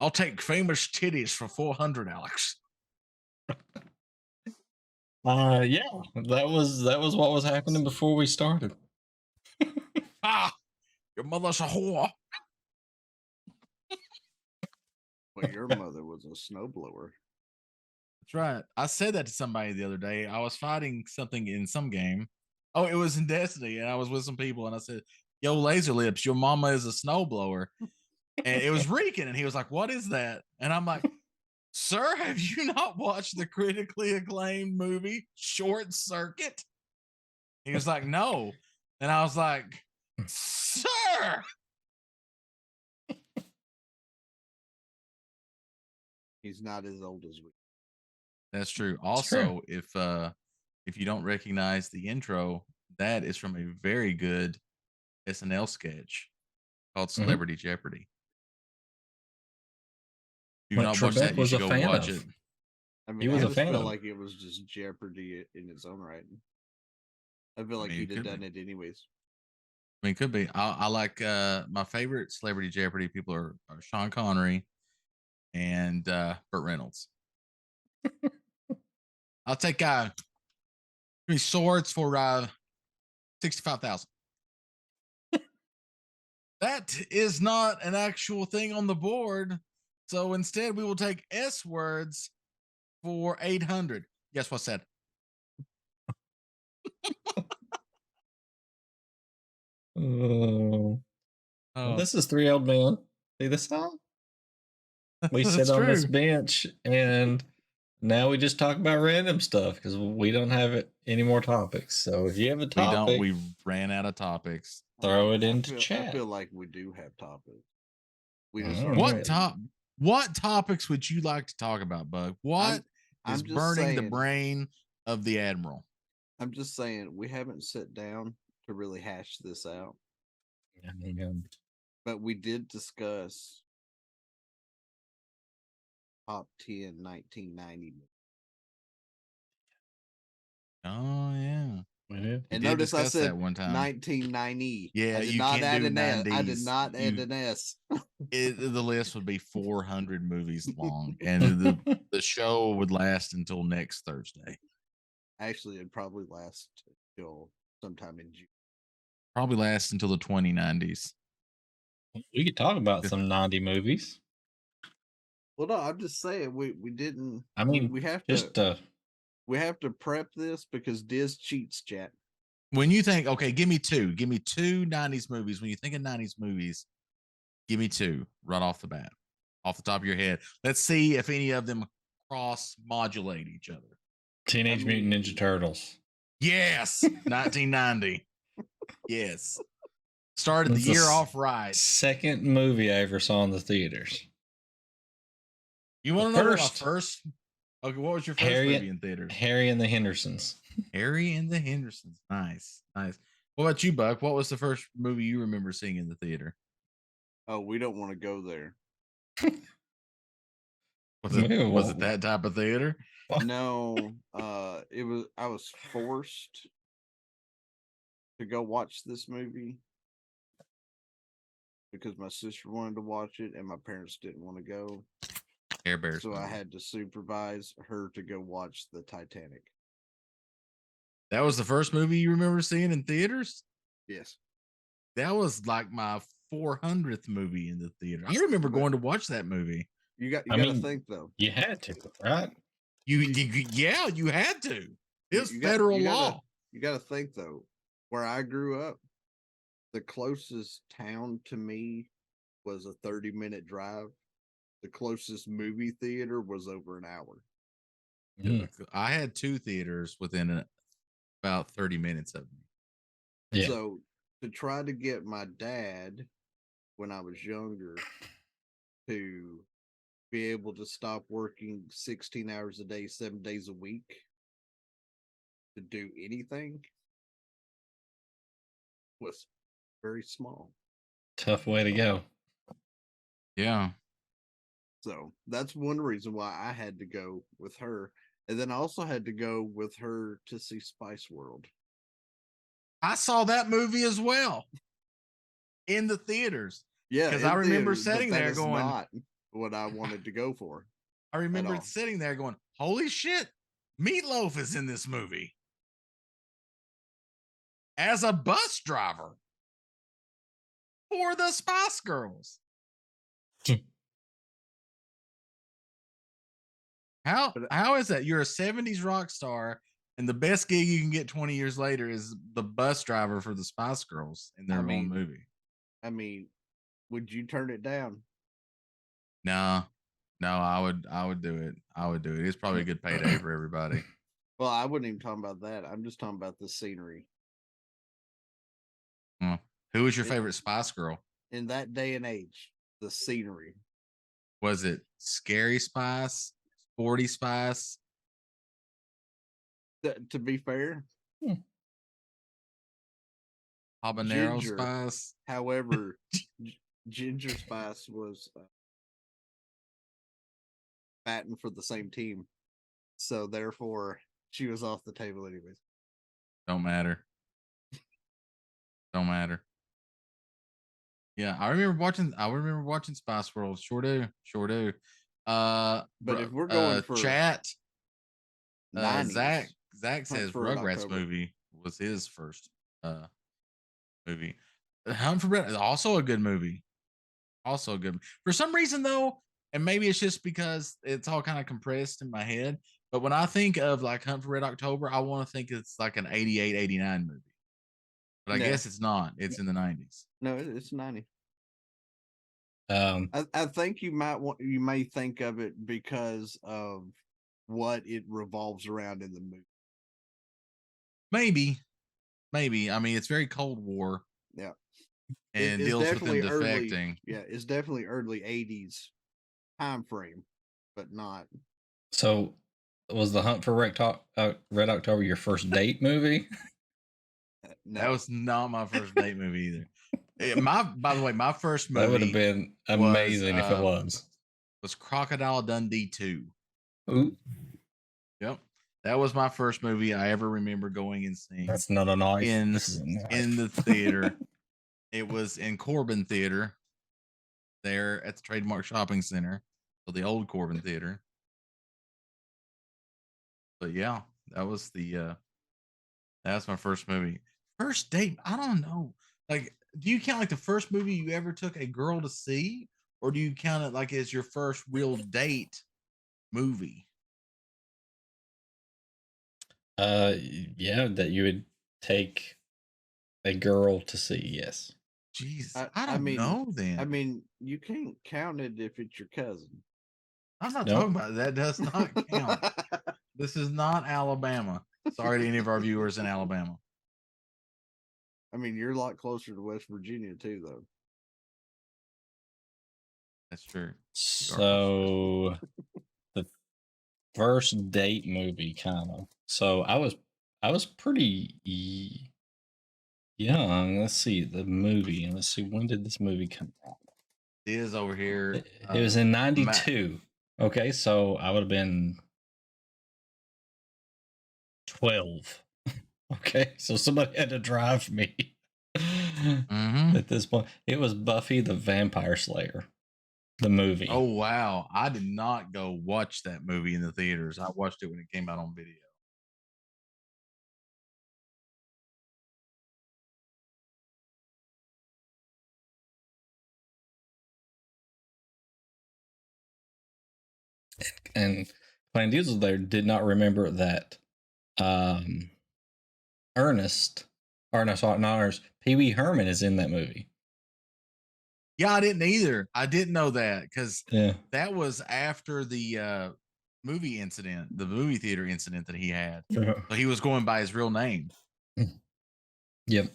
I'll take famous titties for 400, Alex. Yeah, that was what was happening before we started. Ah, your mother's a whore. Well, your mother was a snowblower. That's right. I said that to somebody the other day. I was fighting something in some game. Oh, it was in Destiny, and I was with some people, and I said, "Yo, Laser Lips, your mama is a snowblower," and it was reeking, and he was like, "What is that?" And I'm like, "Sir, have you not watched the critically acclaimed movie Short Circuit?" He was like, "No," and I was like, "Sir." He's not as old as we. That's true. True. Also, if you don't recognize the intro, that is from a very good SNL sketch called Celebrity Jeopardy. If you've Which not watched that, Trebek you was should a go fan watch of. it. I mean, He was I a just fan feel of. like it was just Jeopardy in its own right. I feel like mean, it he'd have could done be. it anyways. I mean, it could be. I like my favorite Celebrity Jeopardy people are Sean Connery and Burt Reynolds. I'll take 3 swords for 65,000. That is not an actual thing on the board. So instead, we will take S words for 800. Guess what's that? Oh, Oh, this is Three Old Men. See this song? We sit that's on this true. bench and now we just talk about random stuff because we don't have any more topics. So if you have a We don't. topic, We ran out of topics. throw it into I chat. feel like we do have topics. We just All What right. What topics would you like to talk about, Bug? What is I'm just burning the saying- brain of the Admiral? I'm just saying we haven't sat down to really hash this out, Yeah. but we did discuss top 10 1990 movies. Oh yeah. We did. And did notice I discuss said that one time. 1990. Yeah, I did you not can't add do an S. I did 90s. not add an S. The list would be 400 movies long, and the show would last until next Thursday. Actually, it'd probably last till sometime in June. Probably last until the 2090s. We could talk about some 90 movies. Well, no, I'm just saying we didn't. I mean, we have just to we have to prep this because Diz cheats, chat. When you think, okay, give me two 90s movies. When you think of 90s movies, give me two right off the bat, off the top of your head. Let's see if any of them cross modulate each other. Teenage Mutant Ninja Turtles. Yes, 1990. Yes, started That's the year off right. Second movie I ever saw in the theaters. You want to know what my first? Okay, what was your first movie in theaters? Harry and the Hendersons. Harry and the Hendersons. Nice, nice. What about you, Buck? What was the first movie you remember seeing in the theater? Oh, we don't want to go there. Was it that type of theater? No, it was. I was forced to go watch this movie because my sister wanted to watch it and my parents didn't want to go. Air Bears. So I had to supervise her to go watch the Titanic. That was the first movie you remember seeing in theaters? Yes. That was like my 400th movie in the theater. I remember going to watch that movie. You got to think though. You had to, right? Yeah, you had to. It was federal law. You got to think though. Where I grew up, the closest town to me was a 30-minute drive. The closest movie theater was over an hour. I had two theaters within about 30 minutes of me. Yeah. So to try to get my dad when I was younger to be able to stop working 16 hours a day, 7 days a week to do anything was very small. Tough way to go. Yeah. So that's one reason why I had to go with her. And then I also had to go with her to see Spice World. I saw that movie as well in the theaters. Yeah. Because I remember sitting there going, what I wanted to go for. I remember all. sitting there going, "Holy shit, Meatloaf is in this movie as a bus driver for the Spice Girls." How is that? You're a 70s rock star, and the best gig you can get 20 years later is the bus driver for the Spice Girls in their own movie. I mean, would you turn it down? No, I would do it. I would do it. It's probably a good payday for everybody. Well, I wouldn't even talk about that. I'm just talking about the scenery. Who was your favorite Spice Girl? In that day and age, the scenery. Was it Scary Spice? Sporty Spice? To be fair, Habanero Spice? However, Ginger Spice was batting for the same team. So therefore, she was off the table anyways. Don't matter. Don't matter. Yeah, I remember watching Spice World. Sure do. But if we're going for chat, 90s, Zach says Rugrats movie was his first movie. Hunt for Red is also a good movie. Also good. For some reason though, and maybe it's just because it's all kind of compressed in my head, but when I think of like Hunt for Red October, I want to think it's like an 88, 89 movie. But I guess it's not. It's in the 90s. No, it's 90. I think you may think of it because of what it revolves around in the movie. Maybe. I mean, it's very Cold War. Yeah. And deals with them defecting. It's definitely early 80s time frame, but not. So was the Hunt for Red October your first date movie? No. That was not my first date movie either. By the way, my first movie that would have been amazing if it was Crocodile Dundee 2. Ooh. Yep. That was my first movie I ever remember going and seeing. That's not a knife. In the theater. It was in Corbin Theater there at the Trademark Shopping Center. So the old Corbin Theater. But yeah, that was that's my first movie. First date, I don't know. Like, do you count like the first movie you ever took a girl to see? Or do you count it like as your first real date movie? Yeah, that you would take a girl to see, yes. Jeez, I don't know then. I mean, you can't count it if it's your cousin. I'm not talking about that. Does not count. This is not Alabama. Sorry to any of our viewers in Alabama. I mean, you're a lot closer to West Virginia too, though. That's true. So the first date movie, kind of. So I was pretty young. Let's see the movie, and let's see, when did this movie come out? It is over here. It was in 92. Okay, so I would have been 12. Okay, so somebody had to drive me at this point. It was Buffy the Vampire Slayer, the movie. Oh, wow. I did not go watch that movie in the theaters. I watched it when it came out on video. And Plain Diesel there did not remember that Ernest, or no, sorry, not Ernest, Pee Wee Herman is in that movie. Yeah, I didn't either. I didn't know that because that was after the movie incident, the movie theater incident that he had. So he was going by his real name. Yep.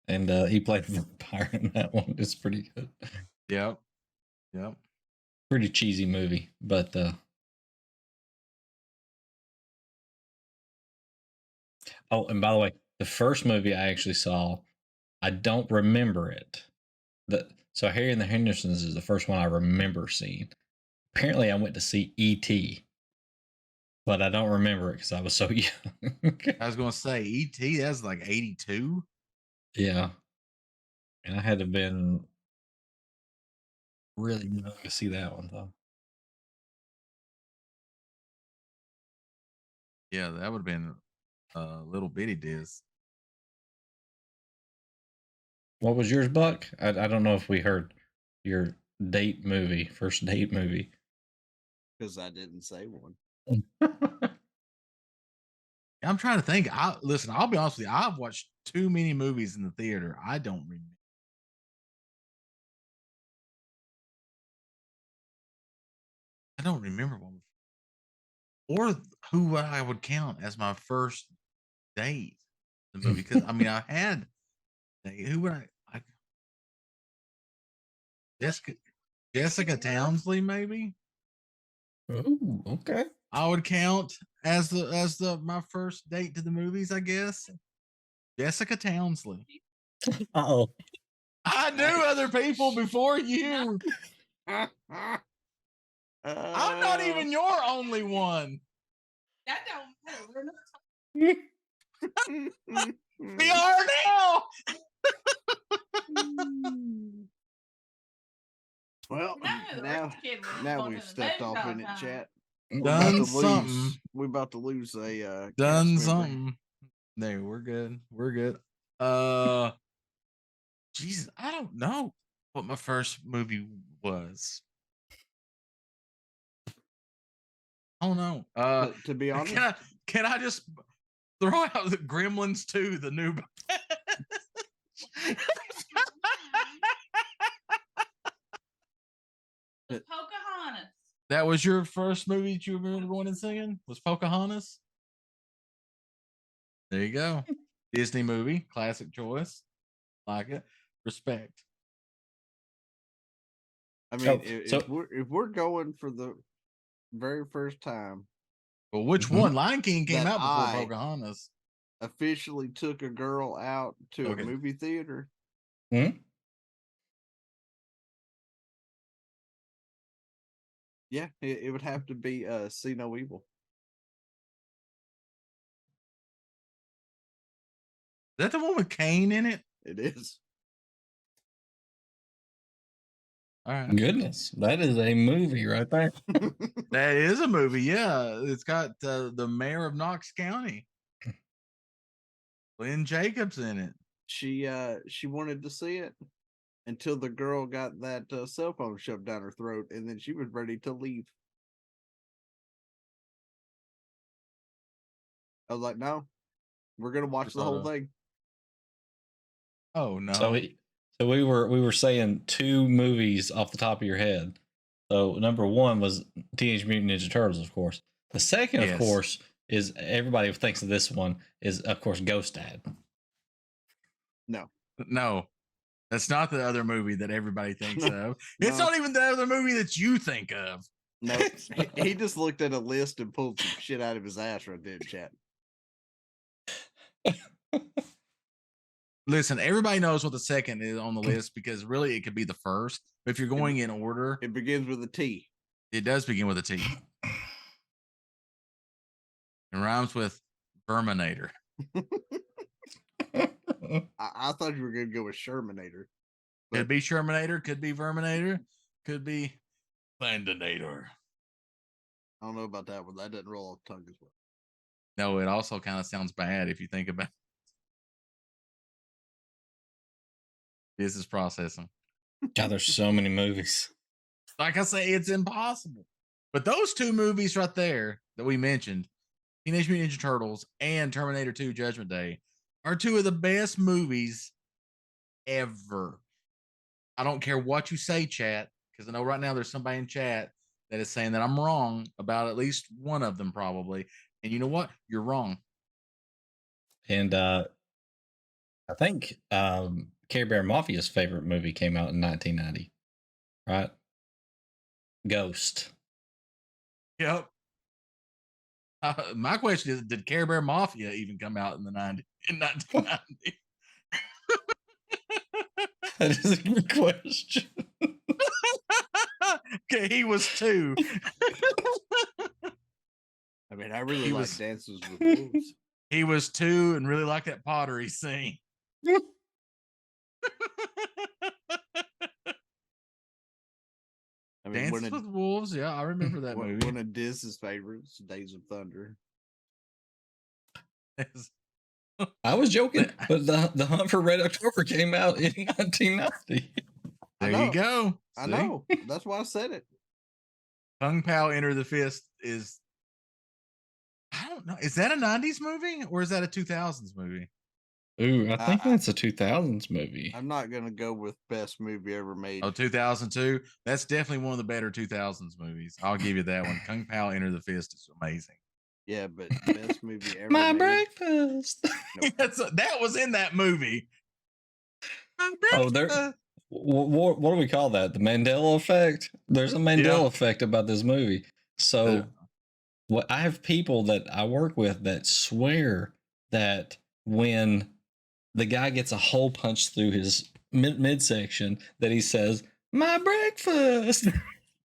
And he played the vampire in that one. It's pretty good. Yep. Pretty cheesy movie, but oh, and by the way, the first movie I actually saw, I don't remember it. So Harry and the Hendersons is the first one I remember seeing. Apparently, I went to see E.T., but I don't remember it because I was so young. I was going to say E.T. That's like 82. Yeah, and I had to have been Really young to see that one though. Yeah, that would have been a little bitty disc. What was yours, Buck? I don't know if we heard your first date movie. Because I didn't say one. I'm trying to think. Listen, I'll be honest with you. I've watched too many movies in the theater. I don't remember. I don't remember one. Or who I would count as my first date. The movie. Because I mean, I had who would I Jessica Townsley, maybe. Oh, okay. I would count as the my first date to the movies, I guess. Jessica Townsley. Oh, I knew other people before you. I'm not even your only one. That don't matter. We are now. Well, You know who the now rich kid was now going we've to the stepped movies off all in the it, time. chat. Done something. We're about to lose a Done cast member. something. No, we're good. We're good. Jesus, I don't know what my first movie was. I don't know. To be honest, can I just throw out the Gremlins 2, the new Pocahontas. That was your first movie that you remember going and singing? Was Pocahontas? There you go. Disney movie, classic choice. Like it. Respect. I mean, if we're going for the very first time, well, which one? Lion King came out before I Pocahontas. Officially took a girl out to a movie theater. Hmm? Yeah, it would have to be See No Evil. Is that the one with Kane in it? It is. All right. Goodness, that is a movie right there. That is a movie. Yeah, it's got the mayor of Knox County, Lynn Jacobs, in it. She wanted to see it until the girl got that cell phone shoved down her throat, and then she was ready to leave. I was like, "No, we're gonna watch the whole thing." Oh no! So we were saying two movies off the top of your head. So number one was Teenage Mutant Ninja Turtles, of course. The second, of course, is everybody thinks of this one is of course Ghost Dad. No, that's not the other movie that everybody thinks of. It's not even the other movie that you think of. No, he just looked at a list and pulled some shit out of his ass right there, chat. Listen, everybody knows what the second is on the list because really it could be the first. But if you're going in order, it begins with a T. It does begin with a T. It rhymes with Verminator. I thought you were going to go with Shermanator. Could be Shermanator, could be Verminator, could be Landinator. I don't know about that one. That doesn't roll off the tongue as well. No, it also kind of sounds bad if you think about it. Business processing. God, there's so many movies. Like I say, it's impossible. But those two movies right there that we mentioned, Teenage Mutant Ninja Turtles and Terminator 2 Judgment Day, are two of the best movies ever. I don't care what you say, chat, because I know right now there's somebody in chat that is saying that I'm wrong about at least one of them, probably. And you know what? You're wrong. And I think Care Bear Mafia's favorite movie came out in 1990, right? Ghost. Yep. My question is, did Care Bear Mafia even come out in 1990? That is a good question. Okay, he was 2. I mean, I really like Dances with Wolves. He was 2 and really liked that pottery scene. I mean, Dances with Wolves. Yeah, I remember that movie. One of Diz's favorites, Days of Thunder. I was joking, but the Hunt for Red October came out in 1990. There you go. I know. That's why I said it. Kung Pao Enter the Fist is, I don't know. Is that a 90s movie or is that a 2000s movie? Ooh, I think that's a 2000s movie. I'm not going to go with best movie ever made. Oh, 2002? That's definitely one of the better 2000s movies. I'll give you that one. Kung Pao Enter the Fist is amazing. Yeah, but best movie ever My made. breakfast. Nope. That was in that movie. Oh, there. What do we call that? The Mandela effect? There's a Mandela effect about this movie. So, what I have people that I work with that swear that when the guy gets a hole punched through his midsection, that he says, "My breakfast."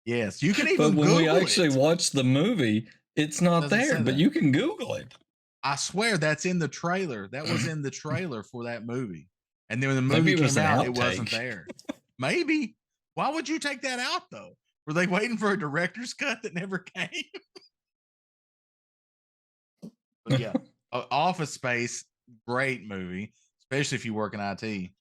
Yes, you can even. But when Google we actually it. watch the movie, it's not there. But you can Google it. I swear that's in the trailer. That was in the trailer for that movie. And then when the movie came out, it wasn't there. Maybe. Why would you take that out though? Were they waiting for a director's cut that never came? But yeah, Office Space, great movie, especially if you work in IT.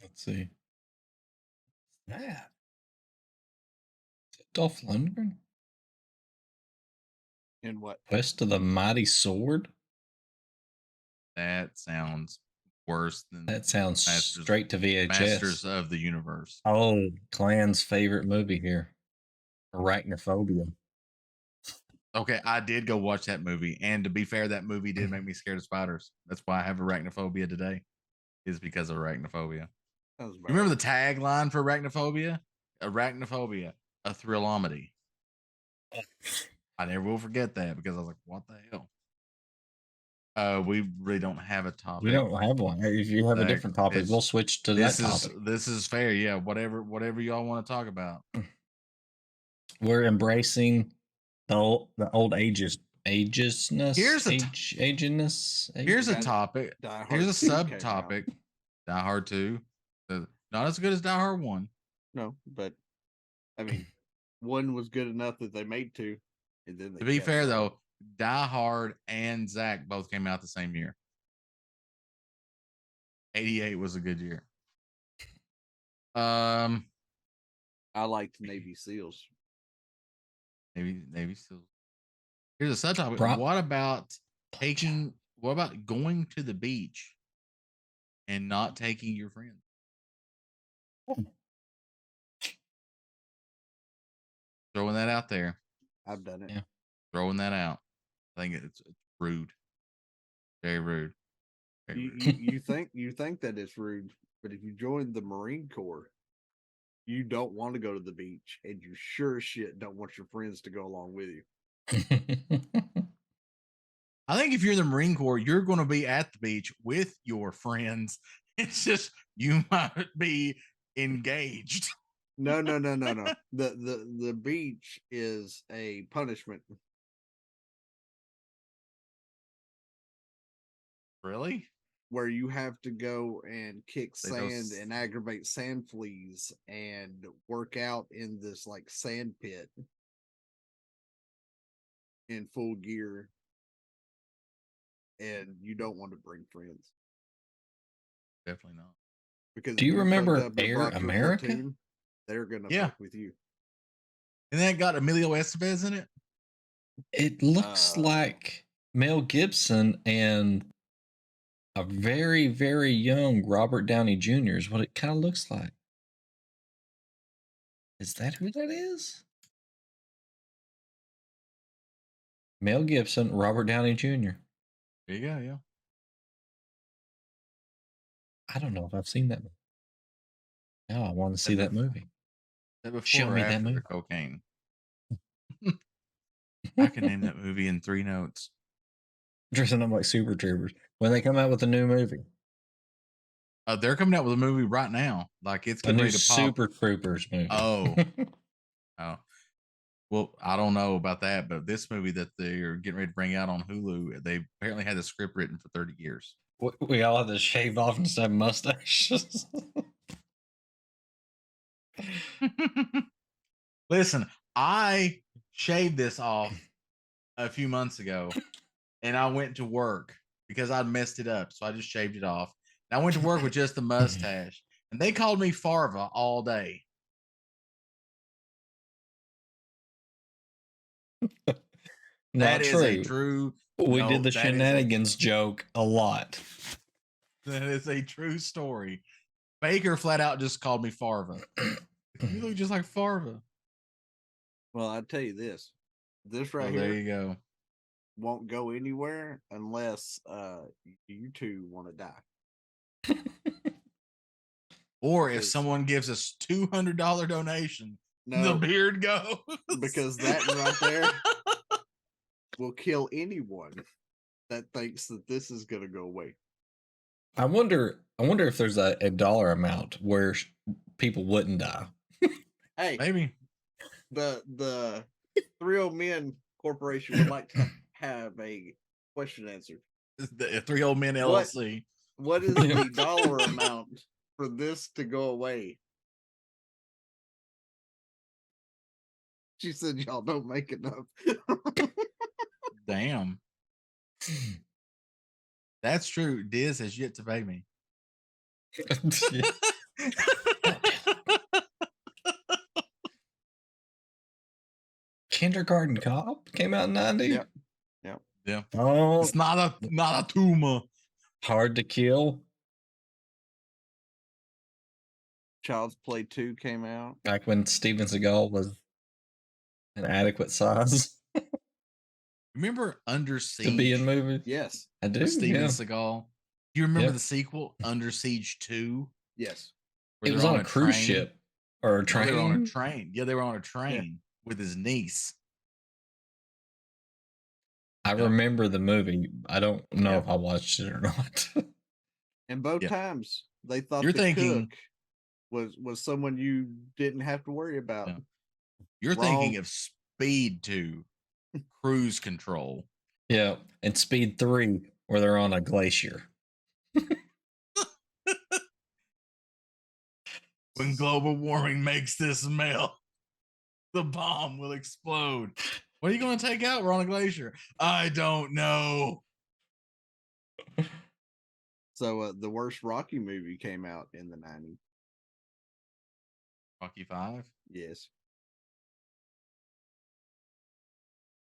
Let's see. What's that? Is it Dolph Lundgren? In what? Quest of the Mighty Sword? That sounds worse than. That sounds straight to VHS. Masters of the Universe. Oh, Clan's favorite movie here. Arachnophobia. Okay, I did go watch that movie. And to be fair, that movie did make me scared of spiders. That's why I have arachnophobia today. Is because of arachnophobia. You remember the tagline for arachnophobia? Arachnophobia, a thrillomedy. I never will forget that because I was like, what the hell? We really don't have a topic. We don't have one. If you have a different topic, we'll switch to that topic. This is fair. Yeah, whatever y'all want to talk about. We're embracing the old agesness. Here's a topic. Here's a subtopic. Die Hard 2. Not as good as Die Hard 1. No, but I mean, 1 was good enough that they made 2. And then to be fair though, Die Hard and Zack both came out the same year. 88 was a good year. I liked Navy SEALs. Navy SEALs. Here's a subtopic. What about going to the beach and not taking your friends? Throwing that out there. I've done it. Yeah. Throwing that out. I think it's rude. Very rude. You think that it's rude, but if you join the Marine Corps, you don't want to go to the beach, and you sure as shit don't want your friends to go along with you. I think if you're in the Marine Corps, you're going to be at the beach with your friends. It's just you might be engaged. No. The beach is a punishment. Really? Where you have to go and kick sand and aggravate sand fleas and work out in this like sand pit in full gear. And you don't want to bring friends. Definitely not. Because do you remember Air America? Platoon, they're gonna fuck with you. And that got Emilio Estevez in it. It looks like Mel Gibson and a very, very young Robert Downey Jr. is what it kind of looks like. Is that who that is? Mel Gibson, Robert Downey Jr. There you go, yeah. I don't know if I've seen that movie. No, I want to see that movie. Show me that movie. Cocaine. I can name that movie in 3 notes. Dressing up like Super Troopers. When they come out with a new movie. They're coming out with a movie right now. Like it's getting ready to pop. Super Troopers movie. Oh. Well, I don't know about that, but this movie that they're getting ready to bring out on Hulu, they apparently had the script written for 30 years. We all have to shave off and have mustaches. Listen, I shaved this off a few months ago, and I went to work because I'd messed it up, so I just shaved it off. And I went to work with just the mustache, and they called me Farva all day. Not That is a true. We no, did the that is a- shenanigans joke a lot. That is a true story. Baker flat out just called me Farva. You look just like Farva. Well, I tell you this right Oh, here there you go. won't go anywhere unless you two want to die. Or if Because- someone gives us $200 donation, the No, beard goes. because that right there will kill anyone that thinks that this is going to go away. I wonder if there's a dollar amount where people wouldn't die. Hey, Maybe. the 3 Old Men Corporation would like to have a question answered. The 3 Old Men LLC. What is the dollar amount for this to go away? She said y'all don't make enough. Damn. That's true. Diz has yet to pay me. Kindergarten Cop came out in 90. Yep. Yeah. Oh, It's not a tumor. Hard to Kill. Child's Play 2 came out. Back when Steven Seagal was an adequate size Remember Under Siege? to be in movies. Yes. I do. With Steven Yeah. Seagal. Do you remember Yep. the sequel, Under Siege 2? Yes. where It was they're on a cruise train? ship or a No, train. they were on a train. Yeah, they were on a train with his niece. I Yeah. remember the movie. I don't know Yeah. if I watched it or not. And both Yeah. times they thought You're the thinking- cook was someone you didn't have to worry about. Yeah. You're Wrong. thinking of Speed 2, Cruise Control. Yeah, and Speed 3, where they're on a glacier. When global warming makes this melt, the bomb will explode. What are you going to take out? We're on a glacier. I don't know. So the worst Rocky movie came out in the 90s. Rocky 5. Yes.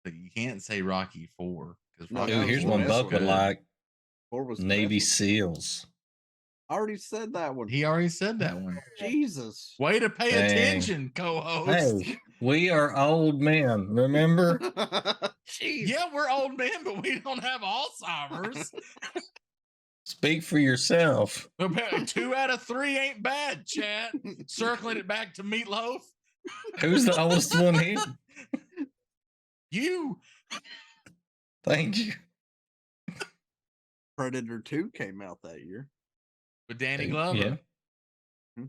But you can't say Rocky 4 because No, Rocky that Ooh, was here's the one best Buck one. would like. 4 was the Navy best SEALs. one. I already said that one. He already said that one. Jesus. Way to pay Dang. attention, co-host. Hey, we are old men, remember? Jeez. Yeah, we're old men, but we don't have Alzheimer's. Speak for yourself. 2 out of 3 ain't bad, chat. Circling it back to Meatloaf. Who's the oldest one here? You. Thank you. Predator 2 came out that year. With Danny Glover. Yeah.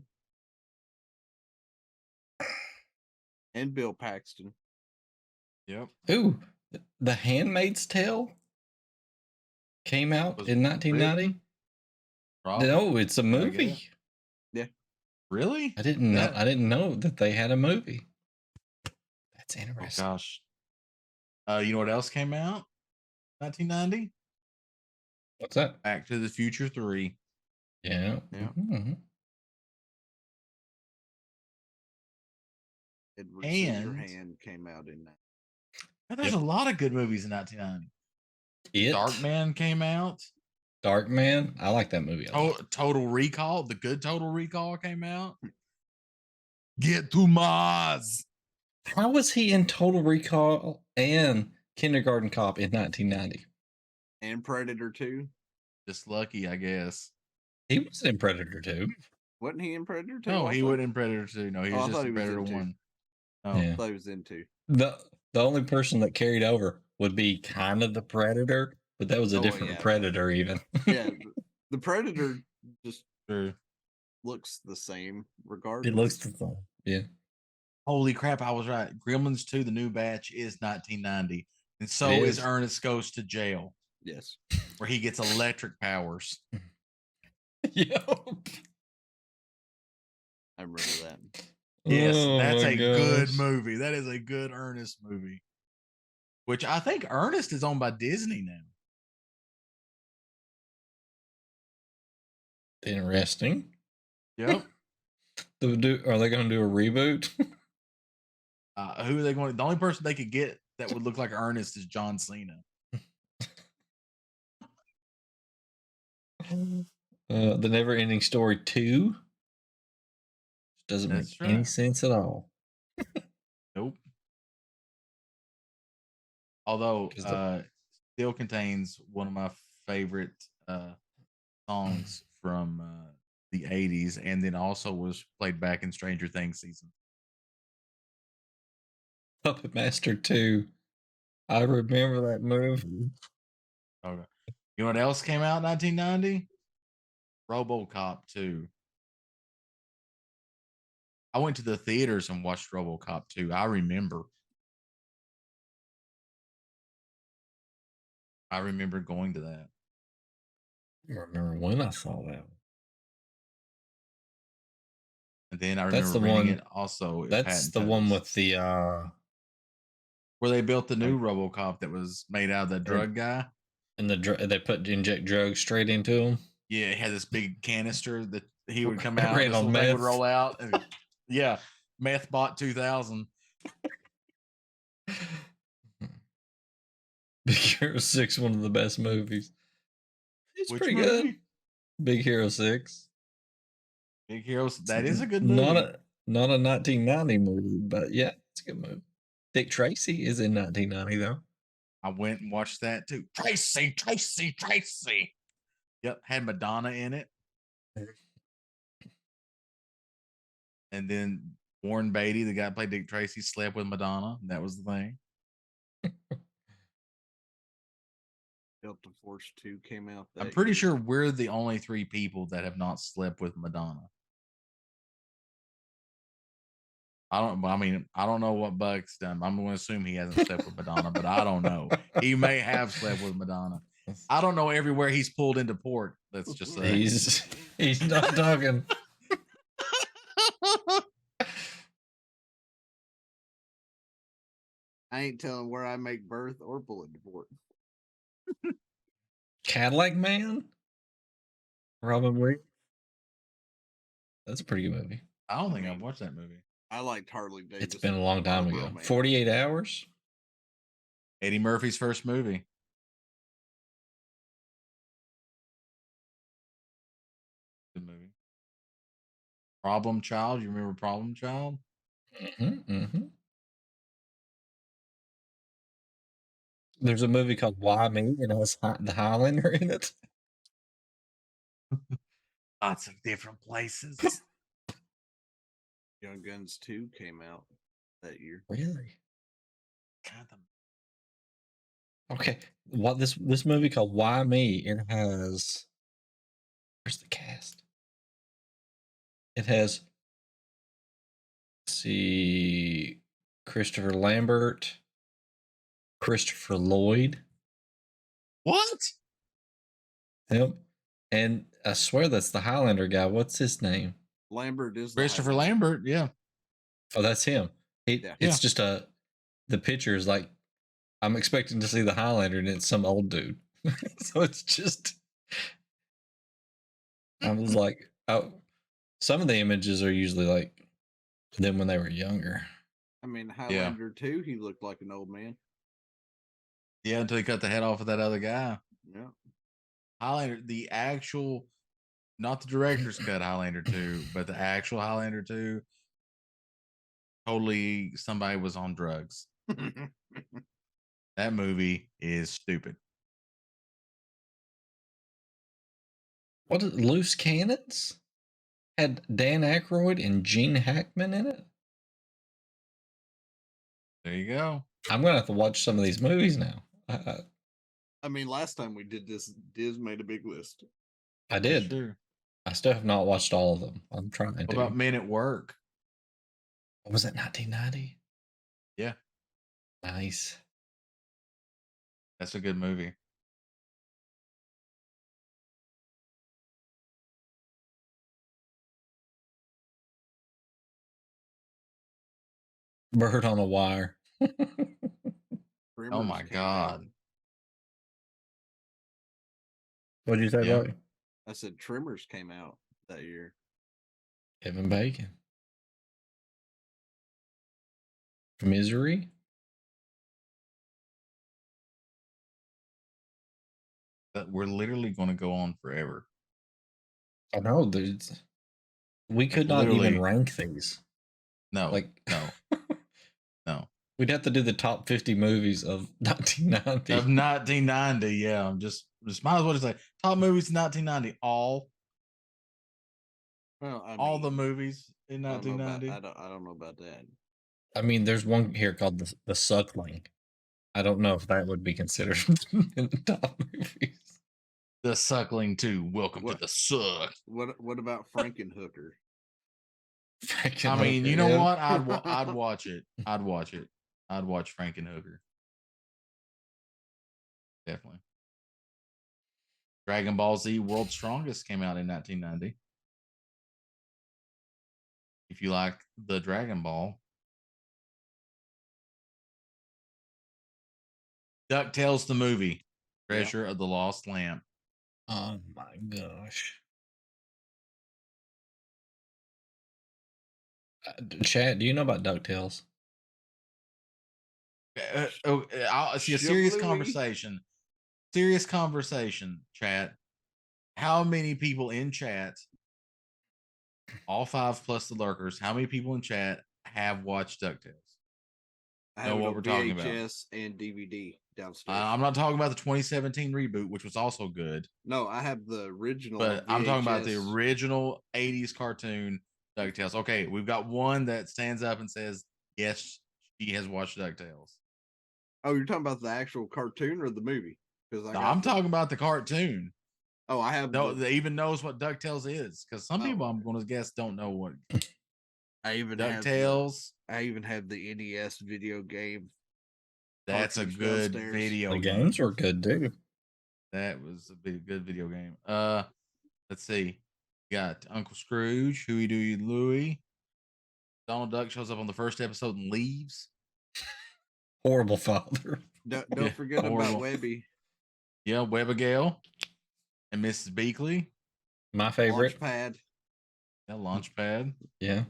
And Bill Paxton. Yep. Ooh, The Handmaid's Tale came out Was in 1990. Probably. No, it's a I movie. guess. Really? I didn't know. Yeah. I didn't know that they had a movie. That's Oh interesting. gosh. You know what else came out? 1990? What's that? Back to the Future 3. Yeah. Yeah. Mhm. Edward And- Scissorhand came out in that. Now, there's a lot of good movies in 1990. It. Darkman came out. Darkman. I like that movie. a lot. Total Recall. The good Total Recall came out. Get to Mars. How was he in Total Recall and Kindergarten Cop in 1990? And Predator 2. Just lucky, I guess. He was in Predator 2. Wasn't he in Predator 2? No, I he thought- wasn't in Predator 2. No, he Oh, I was thought just he in was in Predator 2. 1. Oh, Yeah. I thought he was in 2. The only person that carried over would be kind of the Predator, but that was a Oh, different yeah. Predator even. Yeah, the Predator just sure. looks the same regardless. It looks the same. Yeah. Holy crap, I was right. Gremlins 2, the new batch, is 1990. And so It is is. Ernest Goes to Jail. Yes. where he gets electric powers. Yep. I remember that. Yes, Oh that's my a good gosh. movie. That is a good Ernest movie. Which I think Ernest is owned by Disney now. Interesting. Yep. Are they going to do a reboot? Who are they going to? The only person they could get that would look like Ernest is John Cena. The Never Ending Story 2 doesn't That's make any right. sense at all. Nope. Although 'Cause still contains one of my favorite songs from the 80s, and then also was played back in Stranger Things season. Puppet Master 2. I remember that movie. Okay. You know what else came out in 1990? RoboCop 2. I went to the theaters and watched RoboCop 2. I remember going to that. I don't remember when I saw that one. And then I That's remember the renting one. it also at That's Patent the one Toast, with the where they built the new RoboCop that was made out of the drug guy. and they inject drugs straight into him. Yeah, it had this big canister that he would come out, Ran and this on little thing would meth. roll out. And, yeah, MethBot 2000. Big Hero 6, one of the best movies. It's Which pretty movie? good. Big Hero 6. Big Heroes. That is a good movie. Not a 1990 movie, but yeah, it's a good movie. Dick Tracy is in 1990 though. I went and watched that too. Tracy. Yep, had Madonna in it. And then Warren Beatty, the guy who played Dick Tracy, slept with Madonna. That was the thing. Delta Force 2 came out. I'm pretty sure we're the only 3 people that have not slept with Madonna. I don't know what Buck's done. I'm going to assume he hasn't slept with Madonna, but I don't know. He may have slept with Madonna. I don't know everywhere he's pulled into port. Let's just say he's not talking. I ain't telling where I make birth or pull into port. Cadillac Man? Robin Williams? That's a pretty good movie. I don't think I've watched that movie. I liked Harley Davidson. It's been a long time ago. Man. 48 Hours? Eddie Murphy's first movie. Good movie. Problem Child. You remember Problem Child? There's a movie called Why Me, and it has the Highlander in it. Lots of different places. Young Guns 2 came out that year. Really? God, Okay. What this movie called Why Me? It has. Where's the cast? It has. Let's see, Christopher Lambert, Christopher Lloyd. What? Yep. And I swear that's the Highlander guy. What's his name? Lambert is Christopher Lambert. Yeah. Oh, that's him. It's just the picture is like, I'm expecting to see the Highlander and it's some old dude. So it's just, I was like, oh, some of the images are usually like them when they were younger. I mean, Highlander 2, he looked like an old man. Yeah, until he cut the head off of that other guy. Yeah. Highlander, the actual, not the director's cut Highlander 2, but the actual Highlander 2, totally somebody was on drugs. That movie is stupid. What is Loose Cannons? Had Dan Aykroyd and Gene Hackman in it. There you go. I'm gonna have to watch some of these movies now. I mean, last time we did this, Diz made a big list. I did. Sure. I still have not watched all of them. I'm trying to. What about Men at Work? What was that, 1990? Yeah. Nice. That's a good movie. Bird on a Wire. Oh Tremors my came out. god. What'd you say, Yeah. Bucky? I said Tremors came out that year. Kevin Bacon. Misery. That we're literally going to go on forever. I know, dudes. We could not literally. even rank these. No, Like, no, no. we'd have to do the top 50 movies of 1990. Of 1990, yeah. Just might as well just say top movies in 1990. All Well, I the mean, movies in I don't know about 1990. I don't know about that. I mean, there's one here called the Suckling. I don't know if that would be considered in the top movies. The Suckling 2. Welcome What? to the Suck. What about Frankenhooker? I mean, you Frankenhooker, know yeah. what? I'd watch it. I'd watch it. I'd watch Frankenhooker. Definitely. Dragon Ball Z World's Strongest came out in 1990. If you like the Dragon Ball. DuckTales the movie. Treasure of the Lost Lamp. Oh my gosh. Chad, do you know about DuckTales? See a serious conversation. Serious conversation, chat. How many people in chat, all 5 plus the lurkers, how many people in chat have watched DuckTales? I have what we're talking about. VHS and DVD downstairs. I'm not talking about the 2017 reboot, which was also good. No, I have the original. But I'm talking about the original 80s cartoon DuckTales. Okay, we've got one that stands up and says, yes, she has watched DuckTales. Oh, you're talking about the actual cartoon or the movie? Because I'm talking about the cartoon. Oh, I have. No, they even knows what DuckTales is, because some people, I'm going to guess, don't know what. I even DuckTales. I even have the NES video game. That's a good video the game. games were good, dude. That was a good video game. Let's see. You got Uncle Scrooge, Huey, Dewey, Louie. Donald Duck shows up on the first episode and leaves. Horrible father. Don't forget about Webby. Yeah, Webbigail and Mrs. Beakley. My favorite. Launchpad. Yeah, Launchpad. Yeah.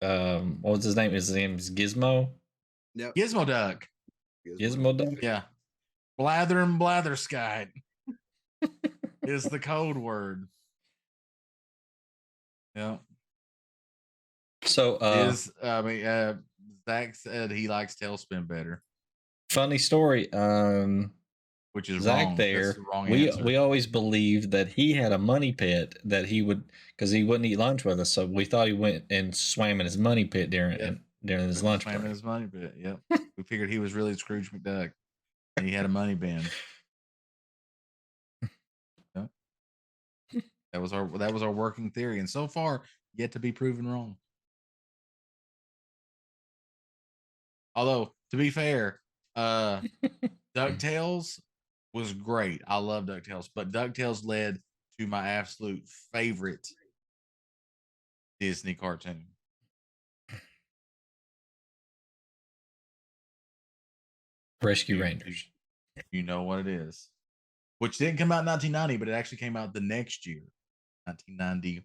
What was his name? His name is Gizmo. Yep. Gizmo Duck. Gizmo Duck. Yeah. Blather and Blatherskite is the code word. Yeah. So Zach said he likes Tailspin better. Funny story. Which is Zach wrong. there. That's the wrong we answer. always believed that he had a money pit that he would, because he wouldn't eat lunch with us, so we thought he went and swam in his money pit during his lunch break. Swam in his money pit. Yep. We figured he was really Scrooge McDuck, and he had a money bin. Yep. That was our working theory, and so far yet to be proven wrong. Although, to be fair, DuckTales was great. I love DuckTales, but DuckTales led to my absolute favorite Disney cartoon. Rescue Rangers. You know what it is. Which didn't come out in 1990, but it actually came out the next year, 1990.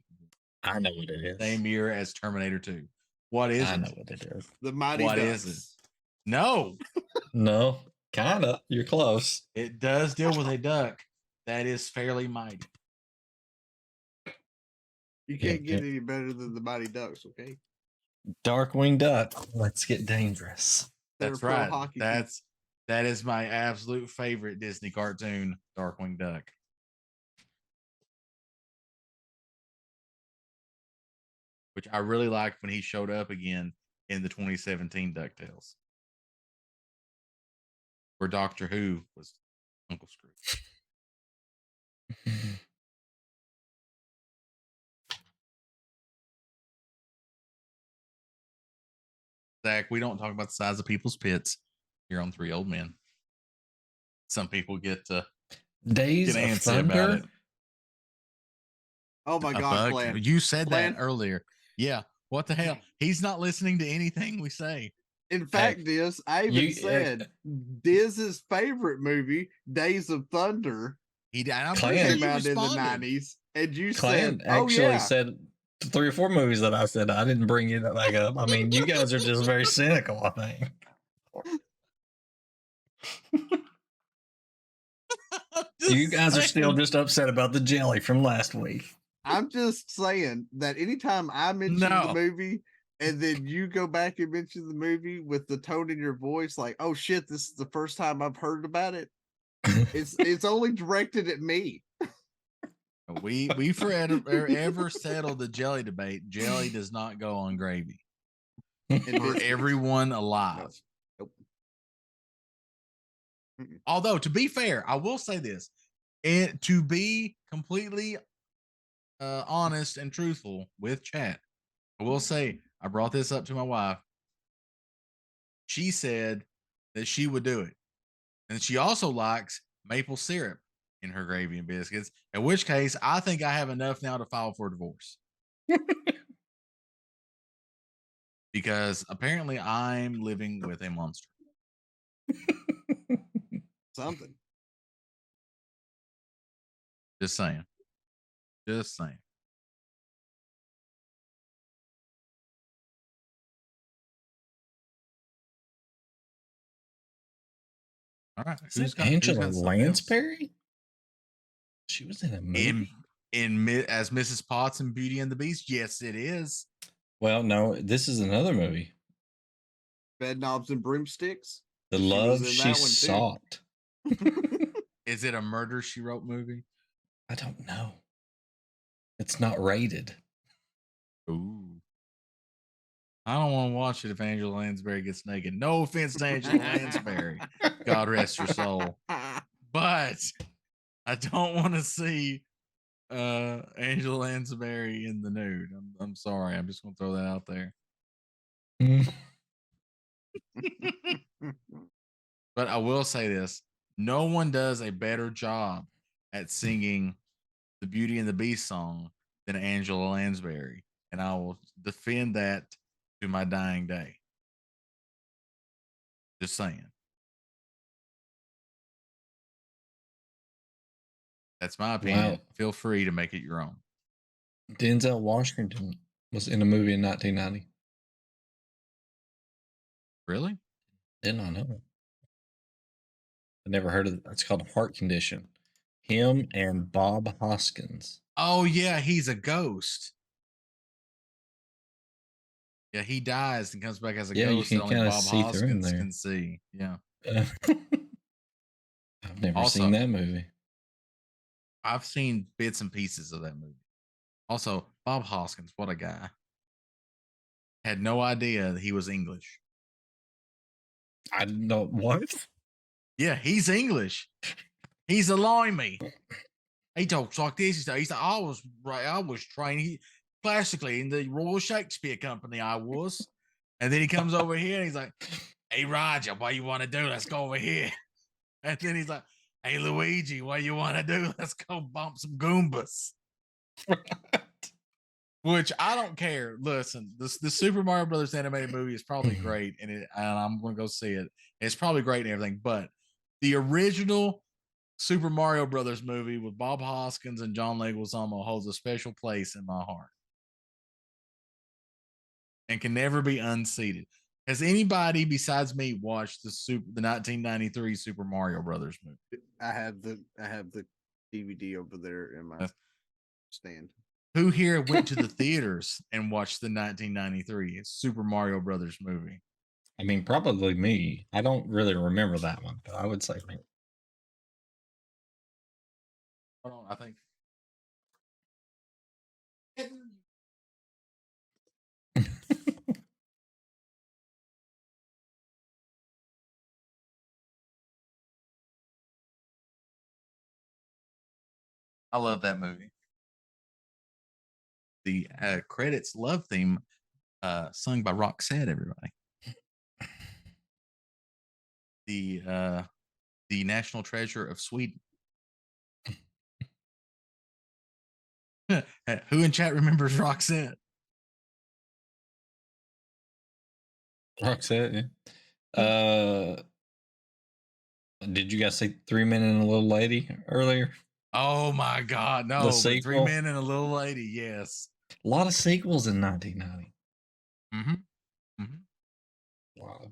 I know what it is. Same year as Terminator 2. What is it? I know what it is. The Mighty Ducks. What is it? No. No. Kinda. You're close. It does deal with a duck that is fairly mighty. You can't get any better than the Mighty Ducks, okay? Darkwing Duck. Let's get dangerous. That's right. That is my absolute favorite Disney cartoon, Darkwing Duck. Which I really liked when he showed up again in the 2017 DuckTales, where Doctor Who was Uncle Scrooge. Zach, we don't talk about the size of people's pits here on Three Old Men. Some people get Days get of antsy Thunder. about it. Oh my God, Glenn. You said Glenn? that earlier. Yeah. What the hell? He's not listening to anything we say. In fact, I even said Diz's favorite movie, Days of Thunder, Clan came out in the 90s, and you Clan said, "Oh actually yeah." said 3 or 4 movies that I said I didn't bring it back up. I mean, you guys are just very cynical, I think. You guys are still just upset about the jelly from last week. I'm just saying that anytime I mention the movie and then you go back and mention the movie with the tone in your voice, like, "Oh shit, this is the first time I've heard about it," it's only directed at me. We forever settled the jelly debate. Jelly does not go on gravy. For everyone alive. Nope. Although, to be fair, I will say this. And to be completely honest and truthful with chat, I will say I brought this up to my wife. She said that she would do it. And she also likes maple syrup in her gravy and biscuits, in which case I think I have enough now to file for divorce. Because apparently I'm living with a monster. Something. Just saying. Just saying. All right. Who's Angela Lansbury? She was in a movie. As Mrs. Potts in Beauty and the Beast? Yes, it is. Well, no, this is another movie. Bed Knobs and Broomsticks. The Love She Sought. Is it a Murder, She Wrote movie? I don't know. It's not rated. Ooh. I don't want to watch it if Angela Lansbury gets naked. No offense to Angela Lansbury. God rest your soul. But I don't want to see Angela Lansbury in the nude. I'm sorry. I'm just going to throw that out there. But I will say this. No one does a better job at singing the Beauty and the Beast song than Angela Lansbury. And I will defend that to my dying day. Just saying. That's my opinion. Wow. Feel free to make it your own. Denzel Washington was in a movie in 1990. Really? Did not know. I never heard of it. It's called Heart Condition. Him and Bob Hoskins. Oh, yeah. He's a ghost. Yeah, he dies and comes back as a ghost that only Bob Hoskins can see. Yeah. I've never seen that movie. I've seen bits and pieces of that movie. Also, Bob Hoskins, what a guy. Had no idea that he was English. I didn't know what? Yeah, he's English. He's a limey. He talks like this. He's like, I was trained classically in the Royal Shakespeare Company. I was. And then he comes over here and he's like, "Hey, Roger, what you want to do? Let's go over here." And then he's like, "Hey, Luigi, what you want to do? Let's go bump some Goombas." Which I don't care. Listen, the Super Mario Brothers animated movie is probably great, and I'm going to go see it. It's probably great and everything, but the original Super Mario Brothers movie with Bob Hoskins and John Leguizamo holds a special place in my heart and can never be unseated. Has anybody besides me watched the 1993 Super Mario Brothers movie? I have the DVD over there in my stand. Who here went to the theaters and watched the 1993 Super Mario Brothers movie? I mean, probably me. I don't really remember that one, but I would say me. Hold on, I think. I love that movie. The credits love theme sung by Roxette, everybody. The national treasure of Sweden. Who in chat remembers Roxette? Roxette, yeah. Did you guys see 3 Men and a Little Lady earlier? Oh my God, The no! But Three sequel? Men and a Little Lady, yes. A lot of sequels in 1990. Mm-hmm. Mm-hmm. Wow.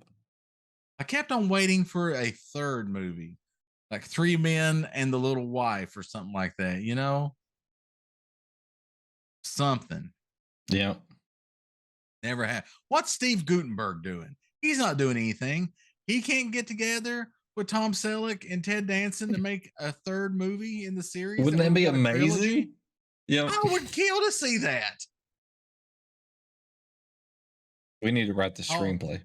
I kept on waiting for a third movie, like Three Men and the Little Wife or something like that. You know, something. Yeah. Never had. What's Steve Gutenberg doing? He's not doing anything. He can't get together with Tom Selleck and Ted Danson to make a third movie in the series. Wouldn't that we've be got a trilogy? amazing? Yeah. I would kill to see that. We need to write the Oh. screenplay.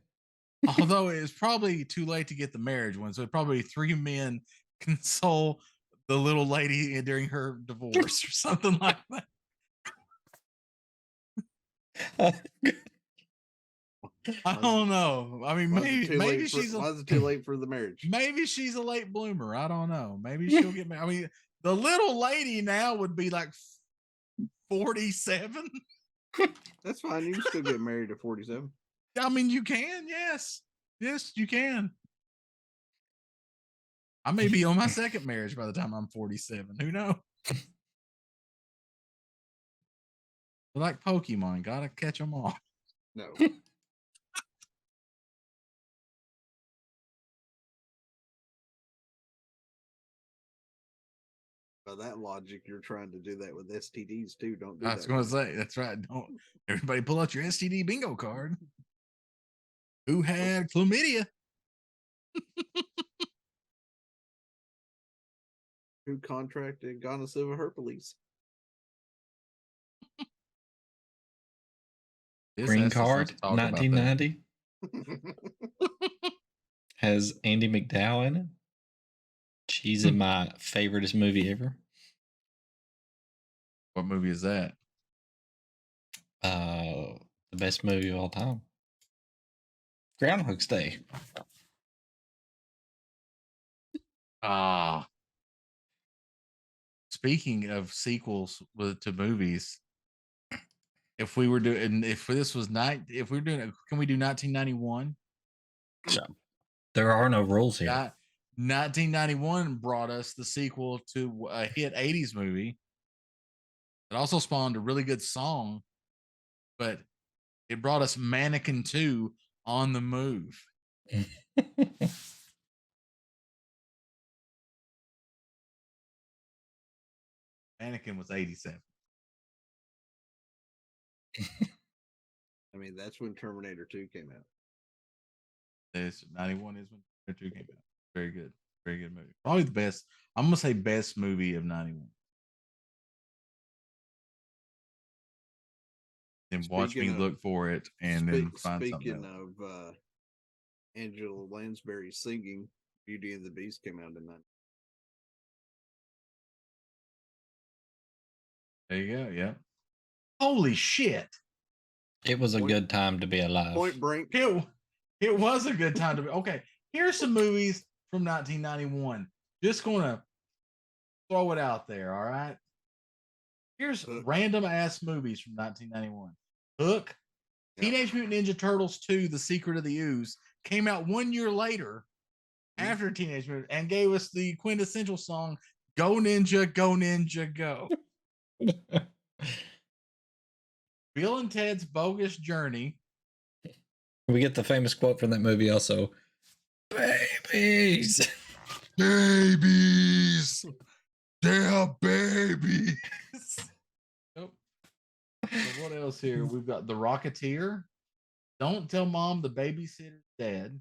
Although it's probably too late to get the marriage one, so probably three men console the little lady during her divorce or something like that. I don't know. I mean, maybe she's why is it too late for the marriage? Maybe she's a late bloomer. I don't know. Maybe she'll get married. I mean, the little lady now would be like 47. That's fine. You can still get married at 47. I mean, you can. Yes, you can. I may be on my second marriage by the time I'm 47. Who knows? Like Pokemon, gotta catch them all. No. By that logic, you're trying to do that with STDs too. Don't do that. I was going to say, that's right. Don't everybody pull out your STD bingo card. Who had chlamydia? Who contracted gonorrhea herpes? Green Card, 1990. Has Andy McDowell in it. She's in my favoriteest movie ever. What movie is that? The best movie of all time. Groundhog's Day. Speaking of sequels to movies, if we were doing, if this was if we were doing, can we do 1991? There are no rules here. 1991 brought us the sequel to a hit 80s movie. It also spawned a really good song, but it brought us Mannequin 2 on the Move. Mannequin was 87. I mean, that's when Terminator 2 came out. 91 is when Terminator 2 came out. Very good. Very good movie. Probably the best. I'm going to say best movie of 91. Then watch me look for it and then find something. Speaking of Angela Lansbury singing, Beauty and the Beast came out in 90. There you go. Yeah. Holy shit. It was a good time to be alive. Point Break. It was a good time to be. Okay. Here's some movies from 1991. Just going to throw it out there. All right. Here's random ass movies from 1991. Hook, Teenage Mutant Ninja Turtles 2, The Secret of the Ooze, came out 1 year later after Teenage Mutant and gave us the quintessential song, Go Ninja, Go Ninja, Go. Bill and Ted's Bogus Journey. We get the famous quote from that movie also. Babies. Babies. They're babies. Nope. So what else here? We've got The Rocketeer. Don't Tell Mom the Babysitter's Dead.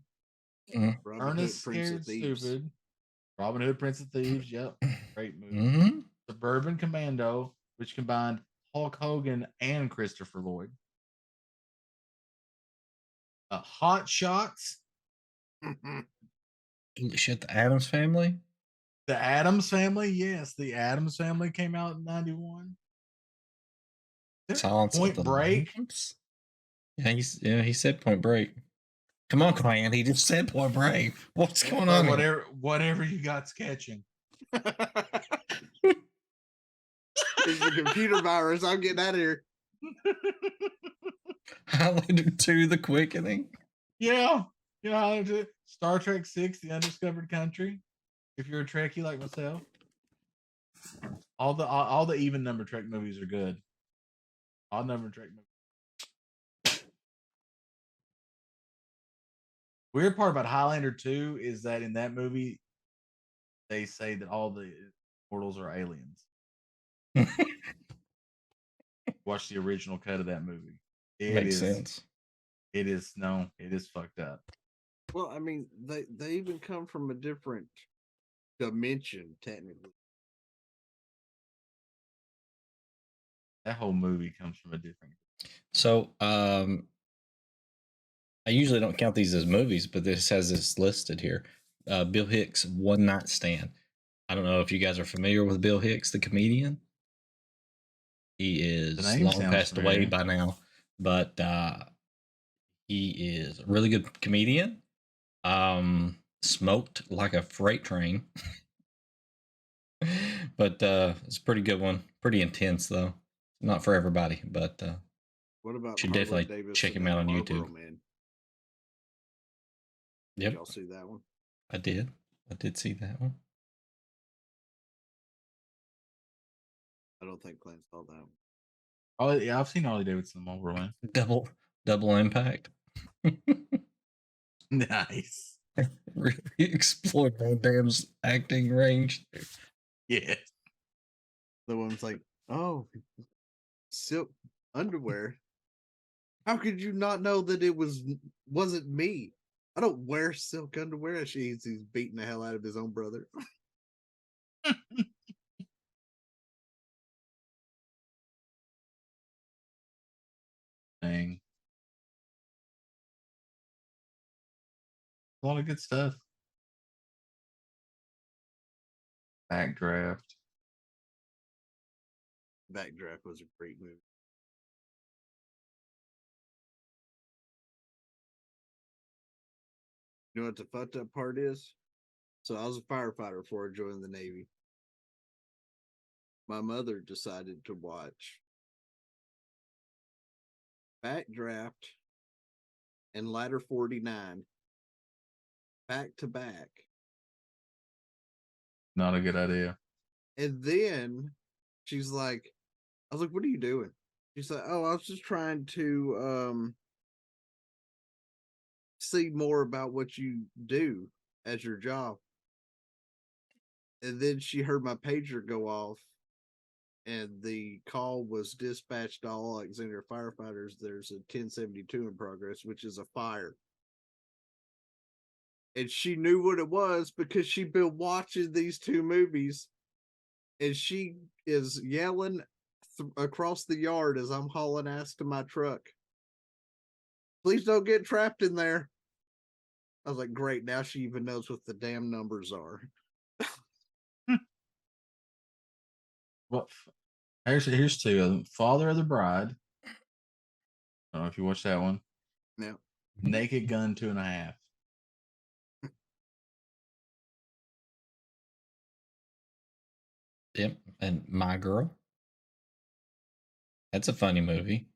Ernest Scared Stupid. Robin Hood, Prince of Thieves. Yep. Great movie. Suburban Commando, which combined Hulk Hogan and Christopher Lloyd. Hot Shots. Shit, the Addams Family. The Addams Family, yes, the Addams Family came out in 91. Point Break. Yeah, he said Point Break. Come on, Clan. He just said Point Break. What's going on? Whatever you got's catching. It's a computer virus. I'm getting out of here. Highlander 2, The Quickening. Yeah, yeah. Star Trek 6, The Undiscovered Country. If you're a Trekkie like myself, all the even number Trek movies are good. Odd number Trek movies. Weird part about Highlander 2 is that in that movie they say that all the mortals are aliens. Watch the original cut of that movie. Makes sense. It is fucked up. Well, I mean, they even come from a different dimension, technically. That whole movie comes from a different. So, I usually don't count these as movies, but this has this listed here. Bill Hicks' One Night Stand. I don't know if you guys are familiar with Bill Hicks, the comedian. He is long passed away by now, but he is a really good comedian. Smoked like a freight train. But it's a pretty good one. Pretty intense though. Not for everybody, but what about should Harley definitely Davidson check him out on and YouTube. Marlboro Man? Yep. Did y'all see that one? I did see that one. I don't think Clint saw that one. Oh yeah, I've seen Harley Davidson and Marlboro Man. Double impact. Nice. Really explored Van Damme's acting range. Yeah. The one's like, oh, silk underwear. How could you not know that it wasn't me? I don't wear silk underwear. He's beating the hell out of his own brother. Dang. A lot of good stuff. Backdraft. Backdraft was a great movie. You know what the fucked up part is? So I was a firefighter before I joined the Navy. My mother decided to watch Backdraft and Ladder 49 back to back. Not a good idea. And then she's like, I was like, what are you doing? She's like, oh, I was just trying to see more about what you do as your job. And then she heard my pager go off, and the call was dispatched to all Alexandria firefighters. There's a 1072 in progress, which is a fire. And she knew what it was because she'd been watching these two movies, and she is yelling across the yard as I'm hauling ass to my truck. Please don't get trapped in there. I was like, great, now she even knows what the damn numbers are. Well, here's two. Father of the Bride. I don't know if you watched that one. No. Naked Gun 2.5. Yep. And My Girl. That's a funny movie.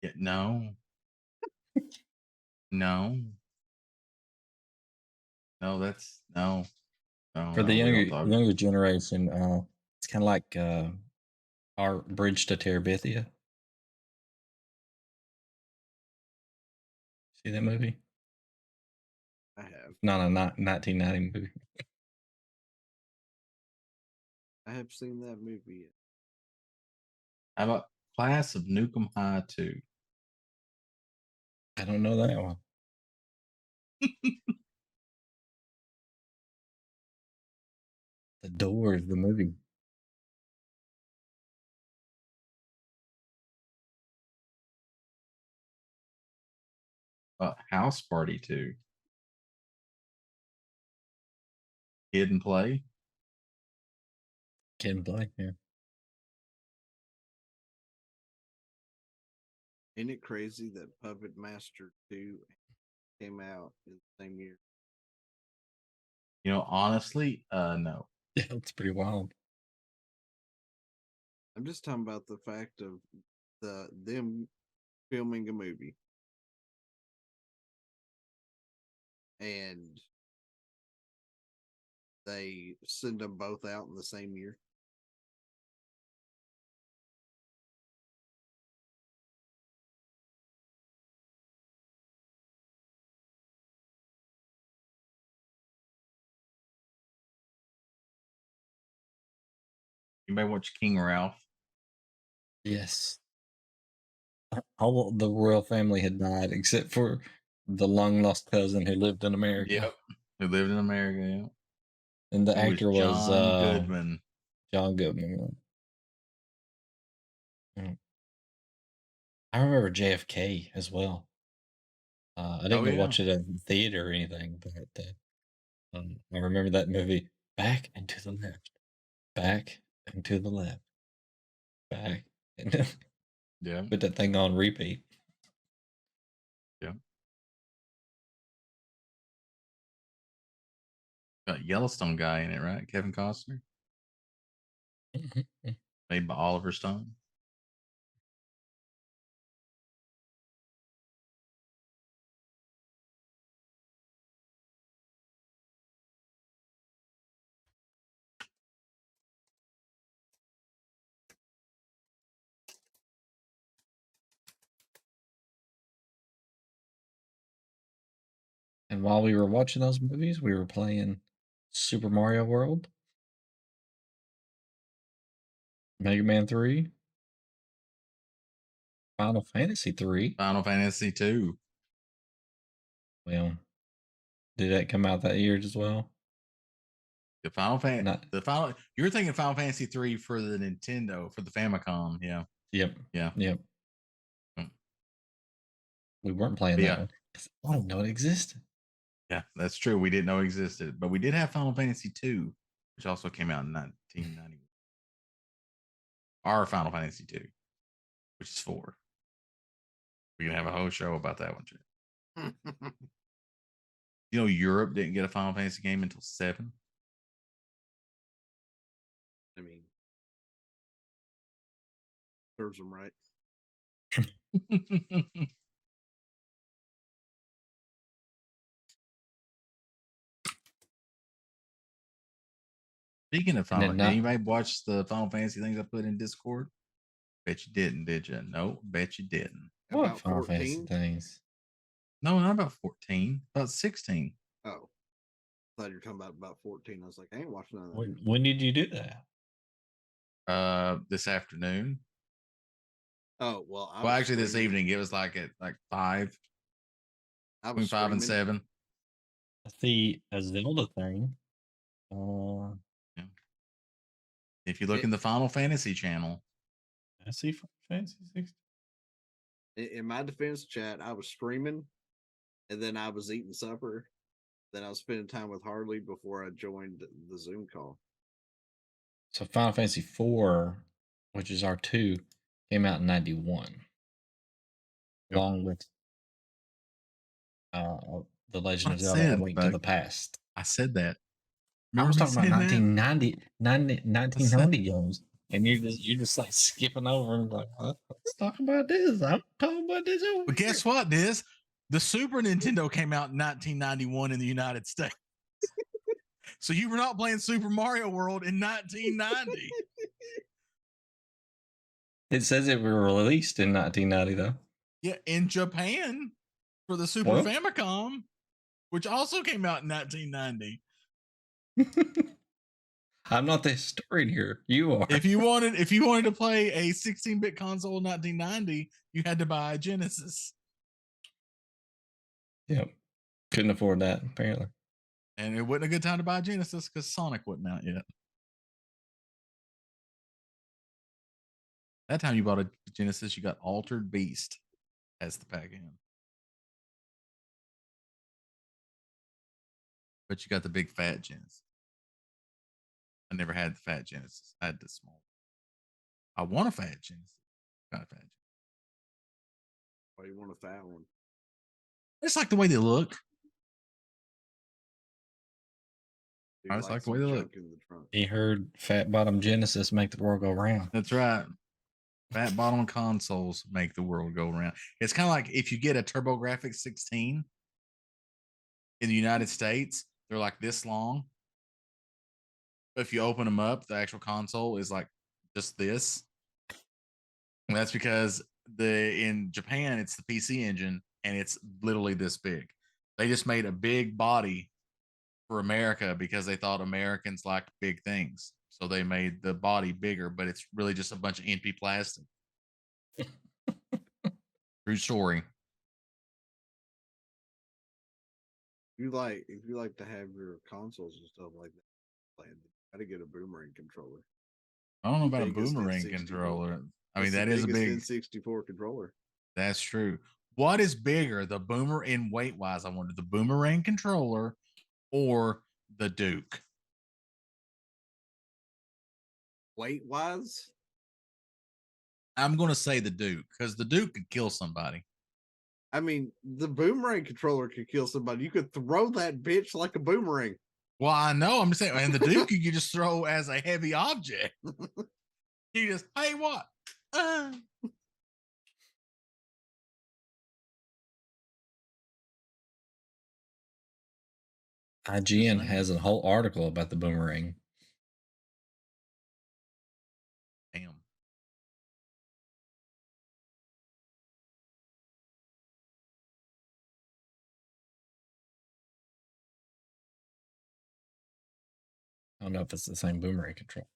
Yeah, no. No. No, that's no. For the we don't younger generation, it's kind of like our Bridge to Terabithia. See that movie? I have. Not a 1990 movie. I have seen that movie. How about Class of Nukem High 2? I don't know that one. The Doors, the movie. House Party 2. Kid and Play. Kid and Play, yeah. Ain't it crazy that Puppet Master 2 came out in the same year? You know, honestly, no. Yeah, it's pretty wild. I'm just talking about the fact of them filming a movie, and they send them both out in the same year. Anybody watch King Ralph? Yes. All the royal family had died except for the long lost cousin who lived in America. Yep. Who lived in America, yeah. And the Who actor was John Goodman. John Goodman. I remember JFK as well. I didn't go watch it in theater or anything, but I remember that movie. Back and to the left, back and to the left, back. And Yeah. put that thing on repeat. Yeah. Got Yellowstone guy in it, right? Kevin Costner. Made by Oliver Stone. And while we were watching those movies, we were playing Super Mario World, Mega Man 3, Final Fantasy 3. Final Fantasy 2. Well, did that come out that year as well? The Final you're thinking Final Fantasy 3 for the Nintendo, for the Famicom, yeah. Yep. Yeah. Yep. We weren't playing that one. I didn't know it existed. Yeah, that's true. We didn't know it existed, but we did have Final Fantasy 2, which also came out in 1990. Our Final Fantasy 2, which is 4. We can have a whole show about that one too. You know, Europe didn't get a Final Fantasy game until 7. I mean, serves them right. Speaking of Final, did anybody watch the Final Fantasy things I put in Discord? Bet you didn't, did you? No, bet you didn't. What About Final 14? Fantasy things? No, not about 14. About 16. Oh, I thought you were talking about 14. I was like, I ain't watching none of that. When did you do that? This afternoon. Oh well. Well, actually, this evening. It was like at 5. Between 5 and 7. The Zelda thing. Yeah. If you look in the Final Fantasy channel, I see Fantasy 16. In my defense, chat, I was streaming, and then I was eating supper. Then I was spending time with Harley before I joined the Zoom call. So Final Fantasy 4, which is R2, came out in 91. Along with The Legend of Zelda: A Link to the Past. I said that. Remember I was talking about 1990 games, and you're just like skipping over and like, let's talk about this. I'm talking about this over But guess what, Diz? The Super Nintendo came out in 1991 in the United States. So you were not playing Super Mario World in 1990. It says it was released in 1990, though. Yeah, in Japan for the Super Famicom, which also came out in 1990. I'm not the historian here. You are. If you wanted to play a 16-bit console in 1990, you had to buy a Genesis. Yep. Couldn't afford that, apparently. And it wasn't a good time to buy a Genesis because Sonic wasn't out yet. That time you bought a Genesis, you got Altered Beast as the pack-in. But you got the big fat Genesis. I never had the fat Genesis. I had the small. I want a fat Genesis. Got a fat Genesis. Why do you want a fat one? It's like the way they look. I just like the way they look. He heard Fat Bottom Genesis make the world go round. That's right. Fat bottom consoles make the world go round. It's kind of like if you get a TurboGrafx 16 In the United States, they're like this long. If you open them up, the actual console is like just this. And that's because in Japan it's the PC engine and it's literally this big. They just made a big body for America because they thought Americans liked big things. So they made the body bigger, but it's really just a bunch of NP plastic. True story. If you like to have your consoles and stuff like that playing, you gotta get a boomerang controller. I don't know about a Biggest boomerang N64. controller. I It's mean, the that is a biggest big. N64 controller. That's true. What is bigger, the boomer in weight wise? I wonder the boomerang controller or the Duke. Weight wise, I'm going to say the Duke because the Duke could kill somebody. I mean, the boomerang controller could kill somebody. You could throw that bitch like a boomerang. Well, I know. I'm just saying, and the Duke you could just throw as a heavy object. You just, hey, what? IGN has a whole article about the boomerang. Damn. I don't know if it's the same boomerang control.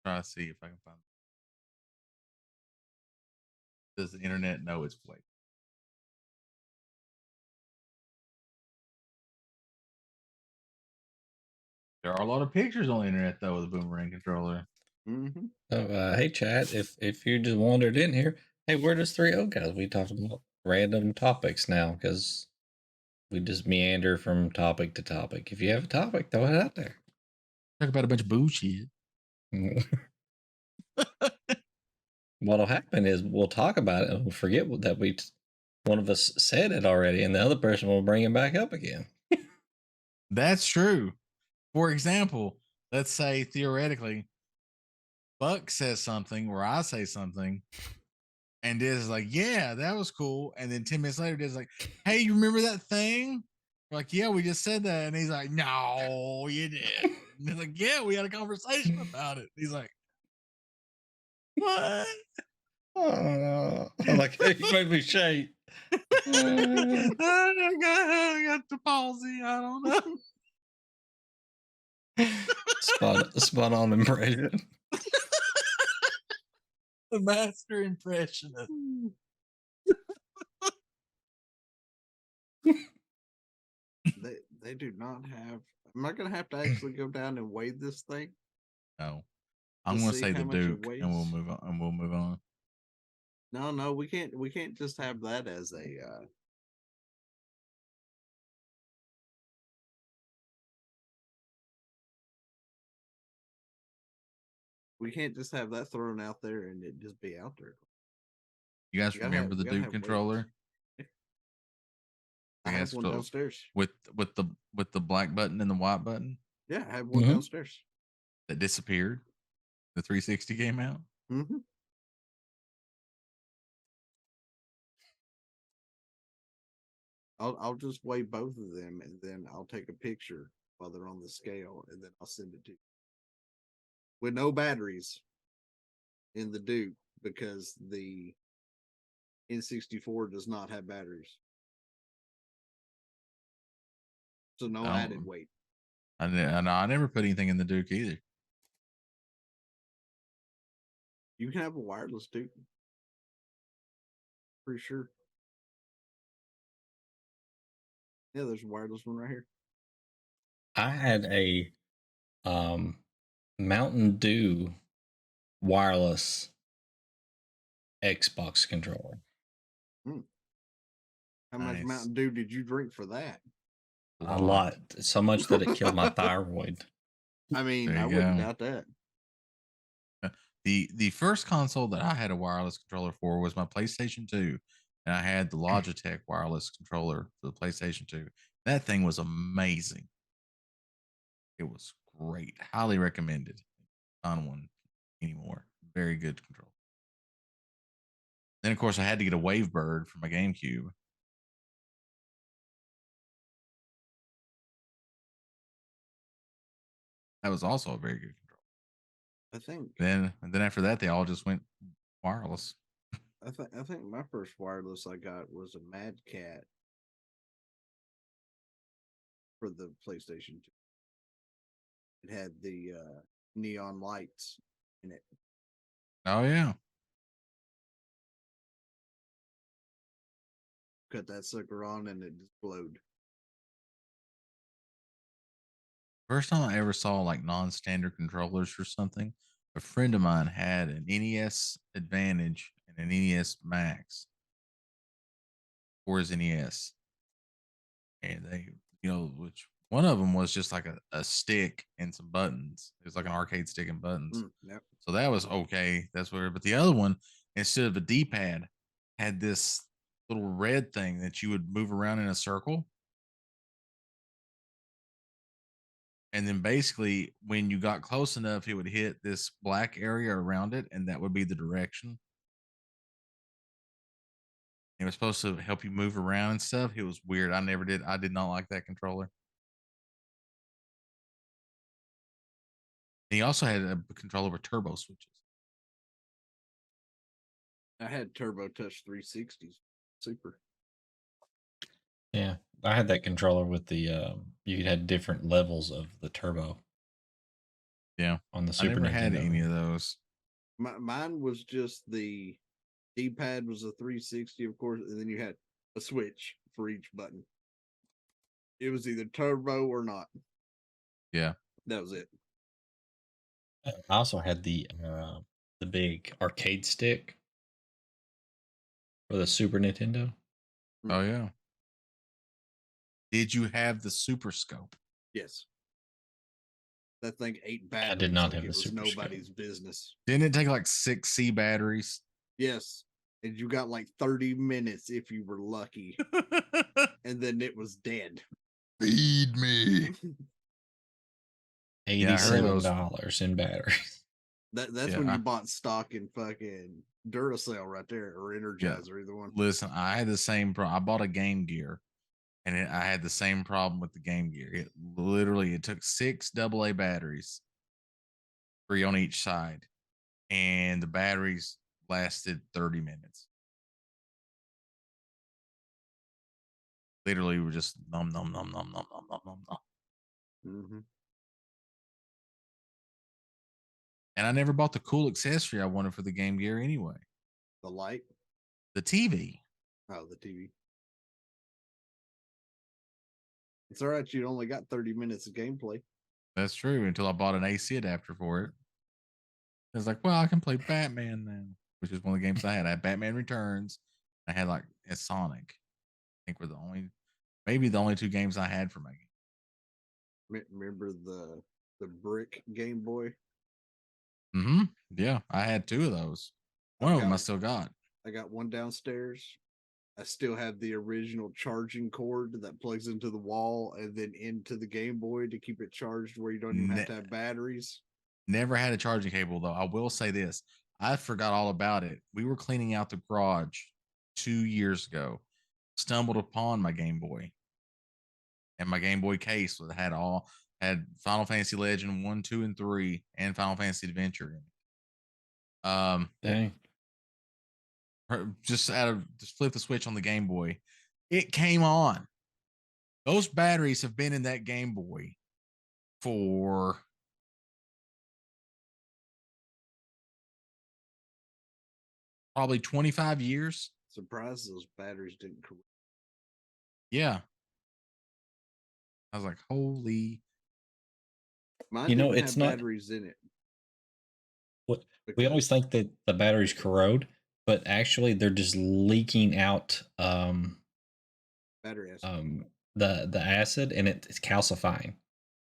Try to see if I can find. Does the internet know it's fake? There are a lot of pictures on the internet though with a boomerang controller. Mm-hmm. So, hey, Chad, if you just wandered in here, hey, we're just 3 guys. We talked about random topics now because we just meander from topic to topic. If you have a topic, throw it out there. Talk about a bunch of bullshit. What'll happen is we'll talk about it and we'll forget that one of us said it already, and the other person will bring it back up again. That's true. For example, let's say theoretically, Buck says something or I say something, and Diz is like, "Yeah, that was cool." And then 10 minutes later, Diz is like, "Hey, you remember that thing?" We're like, "Yeah, we just said that." And he's like, "No, you did." And he's like, "Yeah, we had a conversation about it." He's like, "What?" Like, you made me shake. I got the palsy. I don't know. Spot on impression. The master impressionist. They do not have. Am I gonna have to actually go down and weigh this thing? No, I'm going to say the Duke, and we'll move on. And we'll move on. No, we can't. We can't just have that as a. We can't just have that thrown out there and it just be out there. You guys remember the Duke controller? I have one downstairs with the black button and the white button. Yeah, I have one downstairs that disappeared. The 360 came out. Mm-hmm. I'll just weigh both of them and then I'll take a picture while they're on the scale and then I'll send it to you. With no batteries in the Duke because the N64 does not have batteries. So no added weight. I never put anything in the Duke either. You can have a wireless Duke. Pretty sure. Yeah, there's a wireless one right here. I had a Mountain Dew wireless Xbox controller. How much Mountain Dew did you drink for that? A lot. So much that it killed my thyroid. I mean, I wouldn't doubt that. The first console that I had a wireless controller for was my PlayStation 2. And I had the Logitech wireless controller for the PlayStation 2. That thing was amazing. It was great. Highly recommended. On one anymore. Very good control. Then of course I had to get a Wavebird for my GameCube. That was also a very good controller. I think And then after that, they all just went wireless. I think my first wireless I got was a Mad Cat for the PlayStation 2. It had the neon lights in it. Oh yeah. Cut that sucker on and it just glowed. First time I ever saw like non-standard controllers or something, a friend of mine had an NES Advantage and an NES Max for his NES, and they, which one of them was just like a stick and some buttons. It was like an arcade stick and buttons. Yep. So that was okay. That's weird. But the other one, instead of a D-pad, had this little red thing that you would move around in a circle. And then basically, when you got close enough, it would hit this black area around it, and that would be the direction. It was supposed to help you move around and stuff. It was weird. I did not like that controller. And he also had a controller with turbo switches. I had Turbo Touch 360s. Super. Yeah, I had that controller with the you had different levels of the turbo. Yeah, on the I Super never had Nintendo. any of those. Mine was just the D-pad was a 360, of course, and then you had a switch for each button. It was either turbo or not. Yeah, that was it. I also had the big arcade stick for the Super Nintendo. Oh yeah. Did you have the Super Scope? Yes. That thing ate batteries. I did not like have it the was Super Scope. nobody's business. Didn't it take like 6 C batteries? Yes. And you got like 30 minutes if you were lucky. And then it was dead. Feed me. $87 in batteries. That's when you bought stock in fucking Duracell right there, or Energizer, either one. Listen, I had the same problem. I bought a Game Gear, and I had the same problem with the Game Gear. It took 6 AA batteries, 3 on each side, and the batteries lasted 30 minutes. Literally, were just nom nom nom nom nom nom nom nom nom. Mm-hmm. And I never bought the cool accessory I wanted for the Game Gear anyway. The light? The TV. Oh, the TV. It's all right. You only got 30 minutes of gameplay. That's true. Until I bought an AC adapter for it. I was like, well, I can play Batman now, which is one of the games I had. I had Batman Returns. I had like a Sonic. I think were maybe the only 2 games I had for my game. Remember the brick Game Boy? Mm-hmm. Yeah, I had 2 of those. One of them I still got. I got one downstairs. I still have the original charging cord that plugs into the wall and then into the Game Boy to keep it charged where you don't even have to have batteries. Never had a charging cable though. I will say this. I forgot all about it. We were cleaning out the garage 2 years ago. Stumbled upon my Game Boy. And my Game Boy case had Final Fantasy Legend 1, 2, and 3 and Final Fantasy Adventure in it. Dang. Just flip the switch on the Game Boy. It came on. Those batteries have been in that Game Boy for probably 25 years. Surprised those batteries didn't corrode. Yeah. I was like, holy. Mine didn't have batteries in it. We always think that the batteries corrode, but actually they're just leaking out battery acid. The acid, and it's calcifying.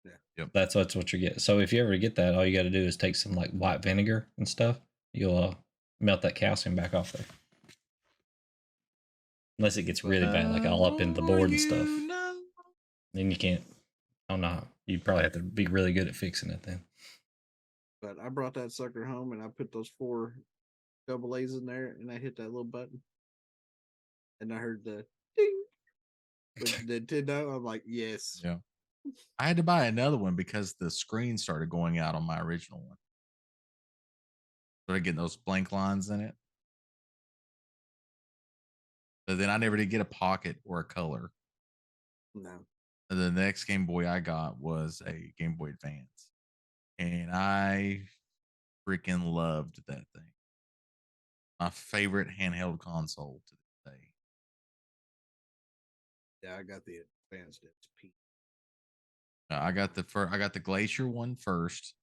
Yeah. Yep. That's what you get. So if you ever get that, all you got to do is take some like white vinegar and stuff. You'll melt that calcium back off there. Unless it gets really bad, like all up in the board and stuff. Then you can't. Oh no, you probably have to be really good at fixing it then. But I brought that sucker home and I put those 4 double A's in there, and I hit that little button, and I heard the ding with Nintendo. I'm like, yes. Yeah. I had to buy another one because the screen started going out on my original one. Started getting those blank lines in it. But then I never did get a pocket or a color. No. And the next Game Boy I got was a Game Boy Advance. And I freaking loved that thing. My favorite handheld console to this day. Yeah, I got the advanced SP. I got the Glacier one first.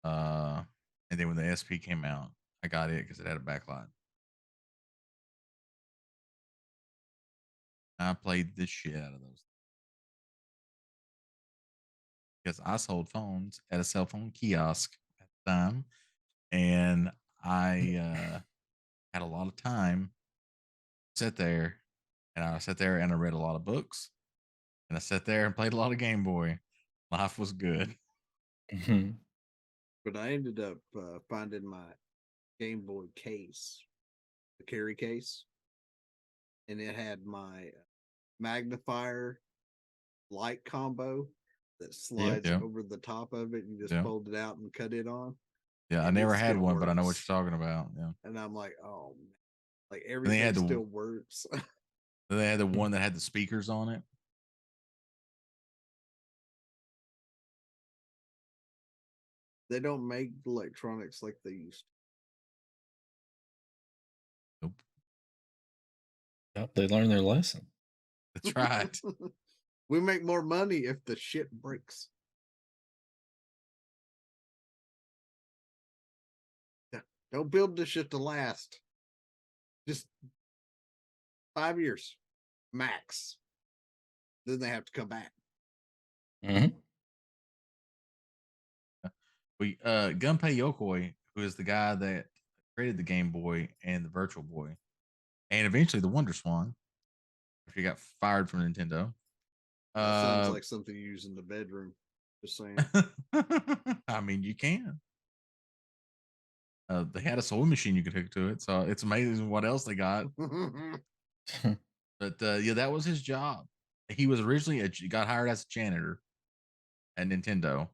And then when the SP came out, I got it because it had a backlight. I played the shit out of those because I sold phones at a cell phone kiosk at the time, and I had a lot of time to sit there, and I sat there and I read a lot of books, and I sat there and played a lot of Game Boy. Life was good. But I ended up finding my Game Boy case, the carry case, and it had my magnifier light combo that slides Yeah. over the top of it. And you just Yeah. fold it out and cut it on. Yeah, I And it never had still one, but I know what works. you're talking about. Yeah. And I'm like, oh man, like they everything had the- still works. They had the one that had the speakers on it. They don't make electronics like they used Nope. Yep, they learned their lesson. That's right. to. We make more money if the shit breaks. Yeah, don't build this shit to last. Just 5 years max. Then they have to come back. Mm-hmm. Gunpei Yokoi, who is the guy that created the Game Boy and the Virtual Boy, and eventually the Wonder Swan, after he got fired from Nintendo. That sounds like something you use in the bedroom. Just saying. I mean, you can. They had a sewing machine you could hook to it, so it's amazing what else they got. But yeah, that was his job. He was originally got hired as a janitor at Nintendo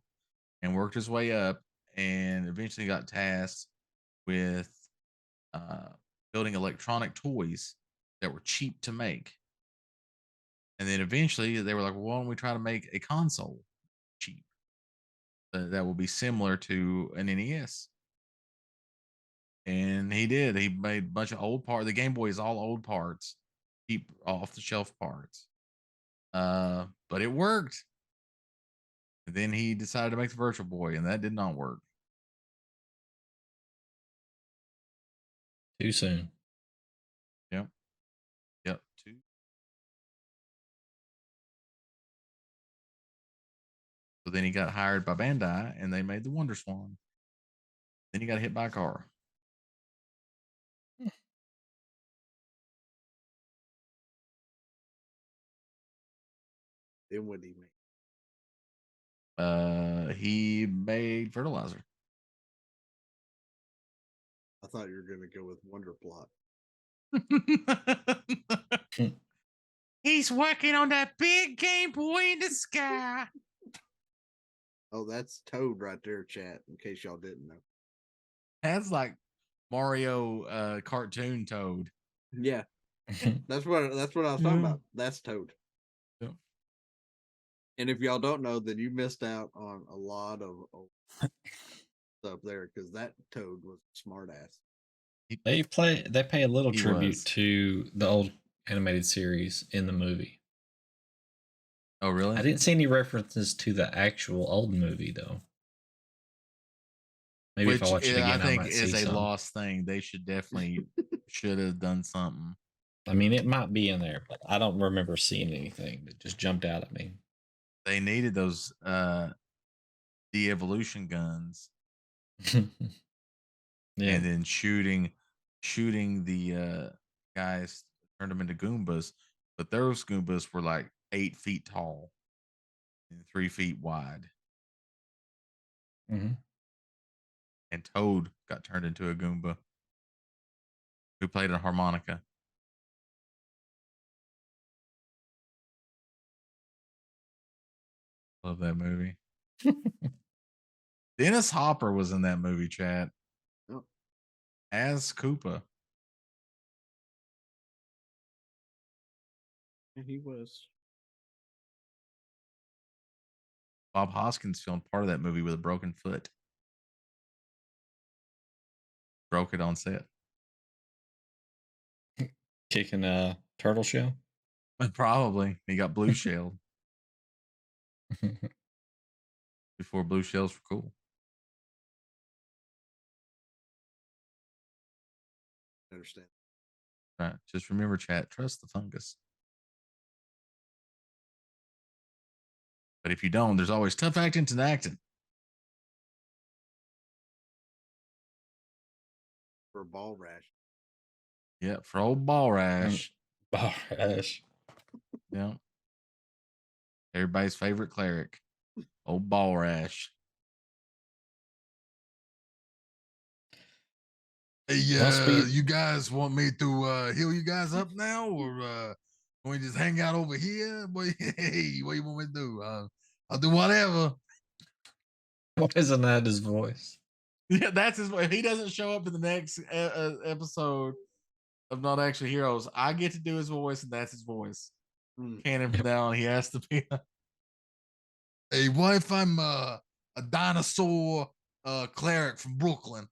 and worked his way up, and eventually got tasked with building electronic toys that were cheap to make. And then eventually they were like, well, why don't we try to make a console cheap that will be similar to an NES? And he did. He made a bunch of old parts. The Game Boy is all old parts, cheap off the shelf parts. But it worked. And then he decided to make the Virtual Boy, and that did not work. Too soon. Yep. So then he got hired by Bandai, and they made the Wonder Swan. Then he got hit by a car. Then what did he make? He made fertilizer. I thought you were going to go with Wonder Plot. He's working on that big Game Boy in the sky. Oh, that's Toad right there, chat, in case y'all didn't know. That's like Mario cartoon Toad. Yeah. That's what I was talking about. That's Toad. Yeah. And if y'all don't know, then you missed out on a lot of stuff there, because that Toad was a smart ass. They pay a little He tribute was. to the old animated series in the movie. Oh, really? I didn't see any references to the actual old movie though. Maybe if I watch it again, I think might is see a some. lost thing. They should definitely should have done something. I mean, it might be in there, but I don't remember seeing anything that just jumped out at me. They needed those de-evolution guns. Yeah. And then shooting the guys, turned them into Goombas, but those Goombas were like 8 feet tall and 3 feet wide. Mm-hmm. And Toad got turned into a Goomba who played a harmonica. Love that movie. Dennis Hopper was in that movie, chat. Oh. As Koopa. Yeah, he was. Bob Hoskins filmed part of that movie with a broken foot. Broke it on set. Kicking a turtle shell. Probably. He got blue shelled before blue shells were cool. I understand. Right. Just remember, chat, trust the fungus. But if you don't, there's always tough acting to acting. For a ball rash. Yeah, for old ball rash. Ball rash. Yeah. Everybody's favorite cleric. Old ball rash. Hey, you guys want me to heal you guys up now, or can we just hang out over here? Boy, hey, what you want me to do? I'll do whatever. Why isn't that his voice? Yeah, that's his voice. If he doesn't show up in the next episode of Not Actually Heroes, I get to do his voice, and that's his voice. Canon from now on, he has to be. Hey, what if I'm a dinosaur cleric from Brooklyn?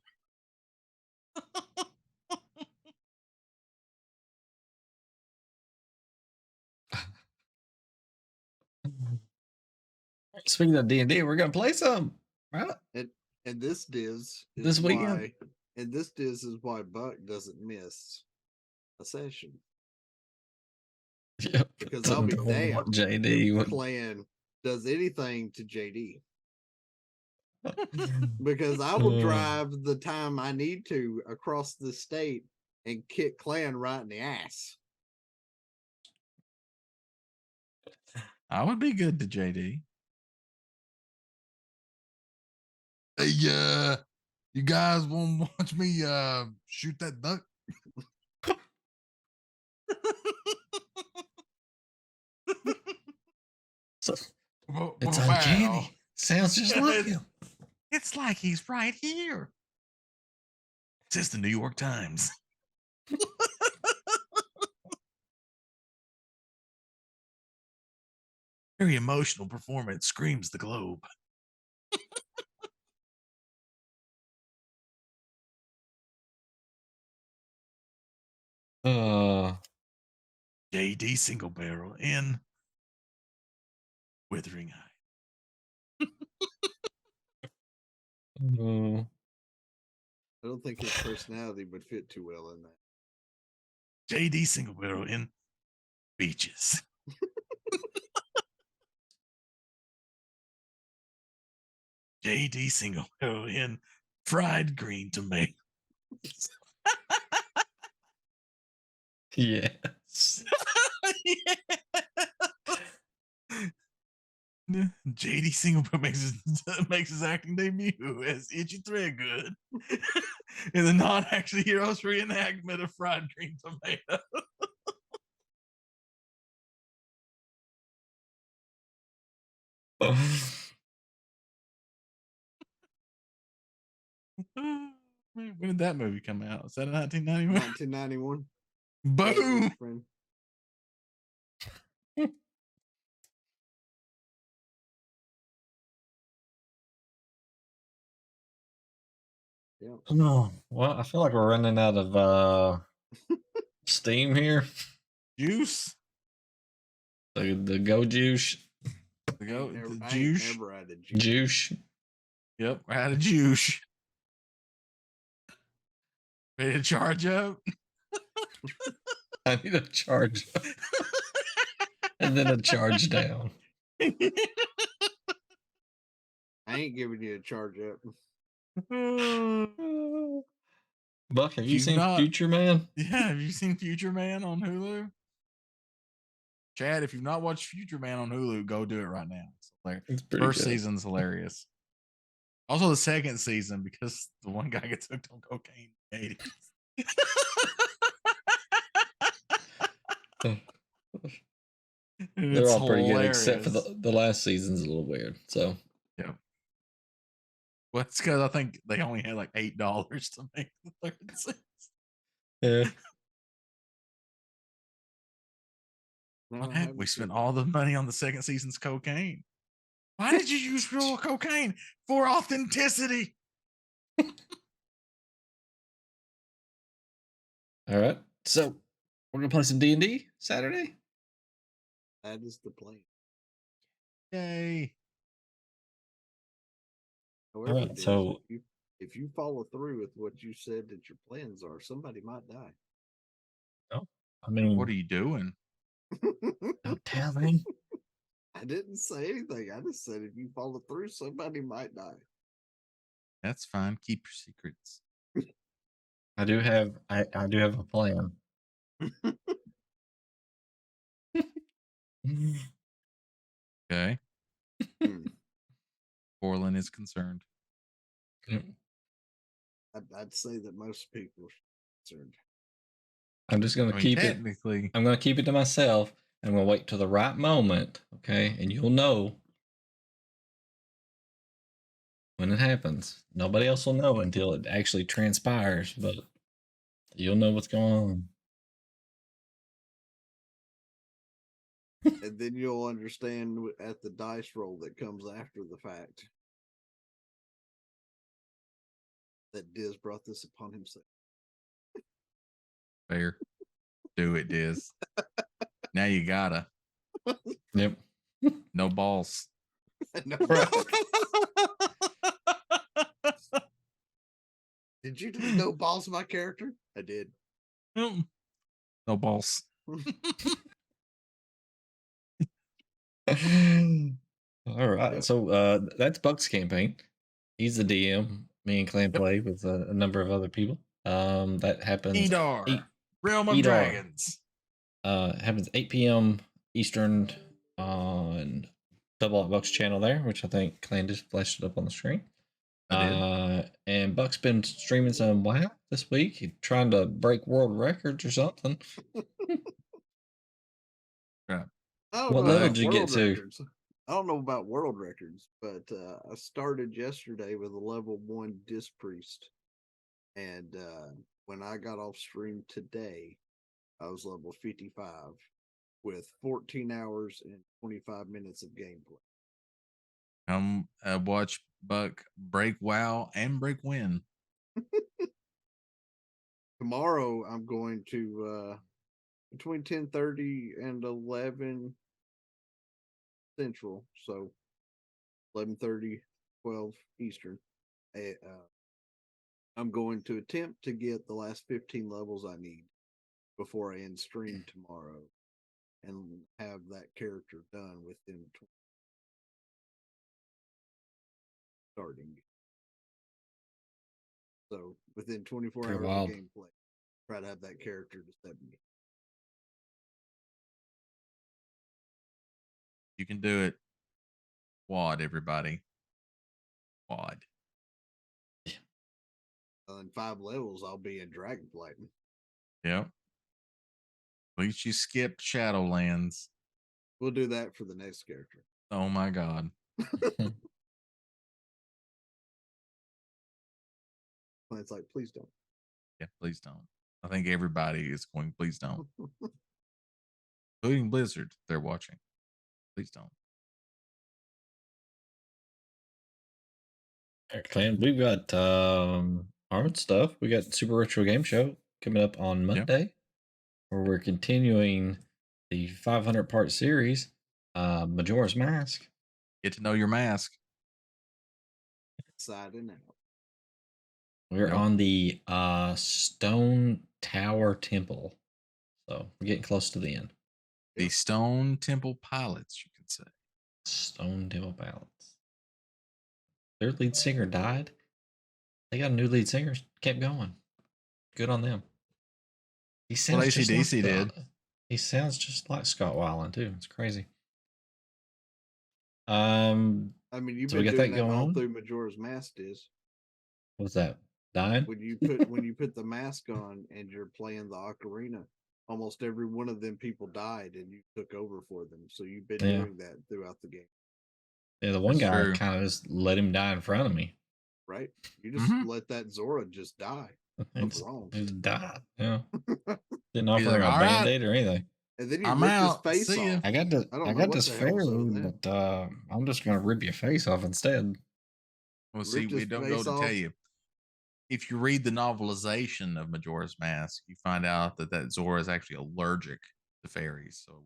Speaking of D&D, we're gonna play some, right? And this Diz is This weekend? why, and this Diz is why Buck doesn't miss a session. Yep. Because I'll be damned JD Clan does anything to JD. Because I will drive the time I need to across the state and kick Clan right in the ass. I would be good to JD. Hey, you guys want to watch me shoot that duck? It's uncanny. Sounds just like him. It's like he's right here. It's just the New York Times. Very emotional performance screams the globe. JD single barrel in Withering Eye. I don't think his personality would fit too well in that. JD single barrel in Beaches. JD single barrel in Fried Green Tomatoes. Yes. JD Singleton makes his acting debut as Itchy Threadgood in the Not Actually Heroes reenactment of Fried Green Tomato. When did that movie come out? Was that 1991? 1991. Boom! Yeah. Oh, well, I feel like we're running out of steam here. Juice. The go juice. The go the I juice. ain't never had a juice. Juice. Yep, we're out of juice. Ready to charge up? I need a charge up. And then a charge down. I ain't giving you a charge up. Buck, have you seen Future Man? Yeah, have you seen Future Man on Hulu? Chad, if you've not watched Future Man on Hulu, go do it right now. It's pretty First good. season's hilarious. Also, the second season because the one guy gets hooked on cocaine in the 80s. And They're it's all pretty good, except for hilarious. the last season's a little weird. So Yeah. Well, it's because I think they only had like $8 to make the third season. yeah, No, What I happened? haven't We seen spent it. all the money on the second season's cocaine. Why did you use real cocaine? For authenticity. all right. So we're gonna play some D&D Saturday. That is the plan. Yay. However, right, Diz, so- if you follow through with what you said that your plans are, somebody might die. I mean, What are you doing? don't tell me. I didn't say anything. I just said if you follow through, somebody might die. That's fine. Keep your secrets. I do have a plan. Okay. Hmm. Orlin is concerned. I'd say that most people are concerned. I'm just gonna I mean, keep it. technically, I'm gonna keep it to myself. I'm gonna wait till the right moment, okay? And you'll know when it happens. Nobody else will know until it actually transpires, but you'll know what's going on. And then you'll understand at the dice roll that comes after the fact that Diz brought this upon himself. fair. Do it, Diz. Now you gotta. Yep. No balls. No. Did you do no balls my character? I did. No balls. All right. Yep. So that's Buck's campaign. He's the DM. Me and Clan play with a number of other people. That happens. Edar. Realm of Edar. Dragons. Happens 8 p.m. Eastern on Double Up Buck's channel there, which I think Clan just flashed it up on the screen. I did. And Buck's been streaming some WoW this week. He's trying to break world records or something. Right. What level did you get to? Records. I don't know about world records, but I started yesterday with a level 1 disc priest, and when I got off stream today, I was level 55 with 14 hours and 25 minutes of gameplay. Come watch Buck break WoW and break win. Tomorrow I'm going to between 10:30 and 11 Central, so 11:30, 12 Eastern. I'm going to attempt to get the last 15 levels I need before I end stream tomorrow, and have that character done within starting. So within 24 Pretty hours wild. of gameplay, try to have that character to 70. You can do it. Quad, everybody. Quad. In 5 levels, I'll be in Dragonflight. Yep. At least you skipped Shadowlands. We'll do that for the next character. Oh my god. It's like, please don't. Yeah, please don't. I think everybody is going, please don't. Including Blizzard, they're watching. Please don't. Clan, we've got hard stuff. We got Super Retro Game Show coming up on Monday, where we're continuing the 500 part series, Majora's Mask. Get to know your mask. Side and out. We're on the Stone Tower Temple, so we're getting close to the end. The Stone Temple Pilots, you could say. Stone Temple Pilots. Their lead singer died. They got a new lead singer. Kept going. Good on them. He sounds just like AC/DC did. He sounds just like Scott Weiland too. It's crazy. I mean, you've So we been got doing that that going all on. through Majora's Mask, is What's that? Dying? when you put the mask on and you're playing the ocarina. Almost every one of them people died, and you took over for them. So you've been Yeah. doing that throughout the game, Yeah, the one That's guy true. kind of just let him die in front of me. right? You just Mhm. let that Zora just die He of just, wrong. he just died. Yeah. Didn't He's offer like, him a all right, band-aid or anything. And then you I'm ripped his out. face See ya. off. I got this. I don't I know got what this the hell was fairy, on that. but I'm just gonna rip your face off instead. Well, see, Ripped we his don't go face to tell off. you. If you read the novelization of Majora's Mask, you find out that Zora is actually allergic to fairies. So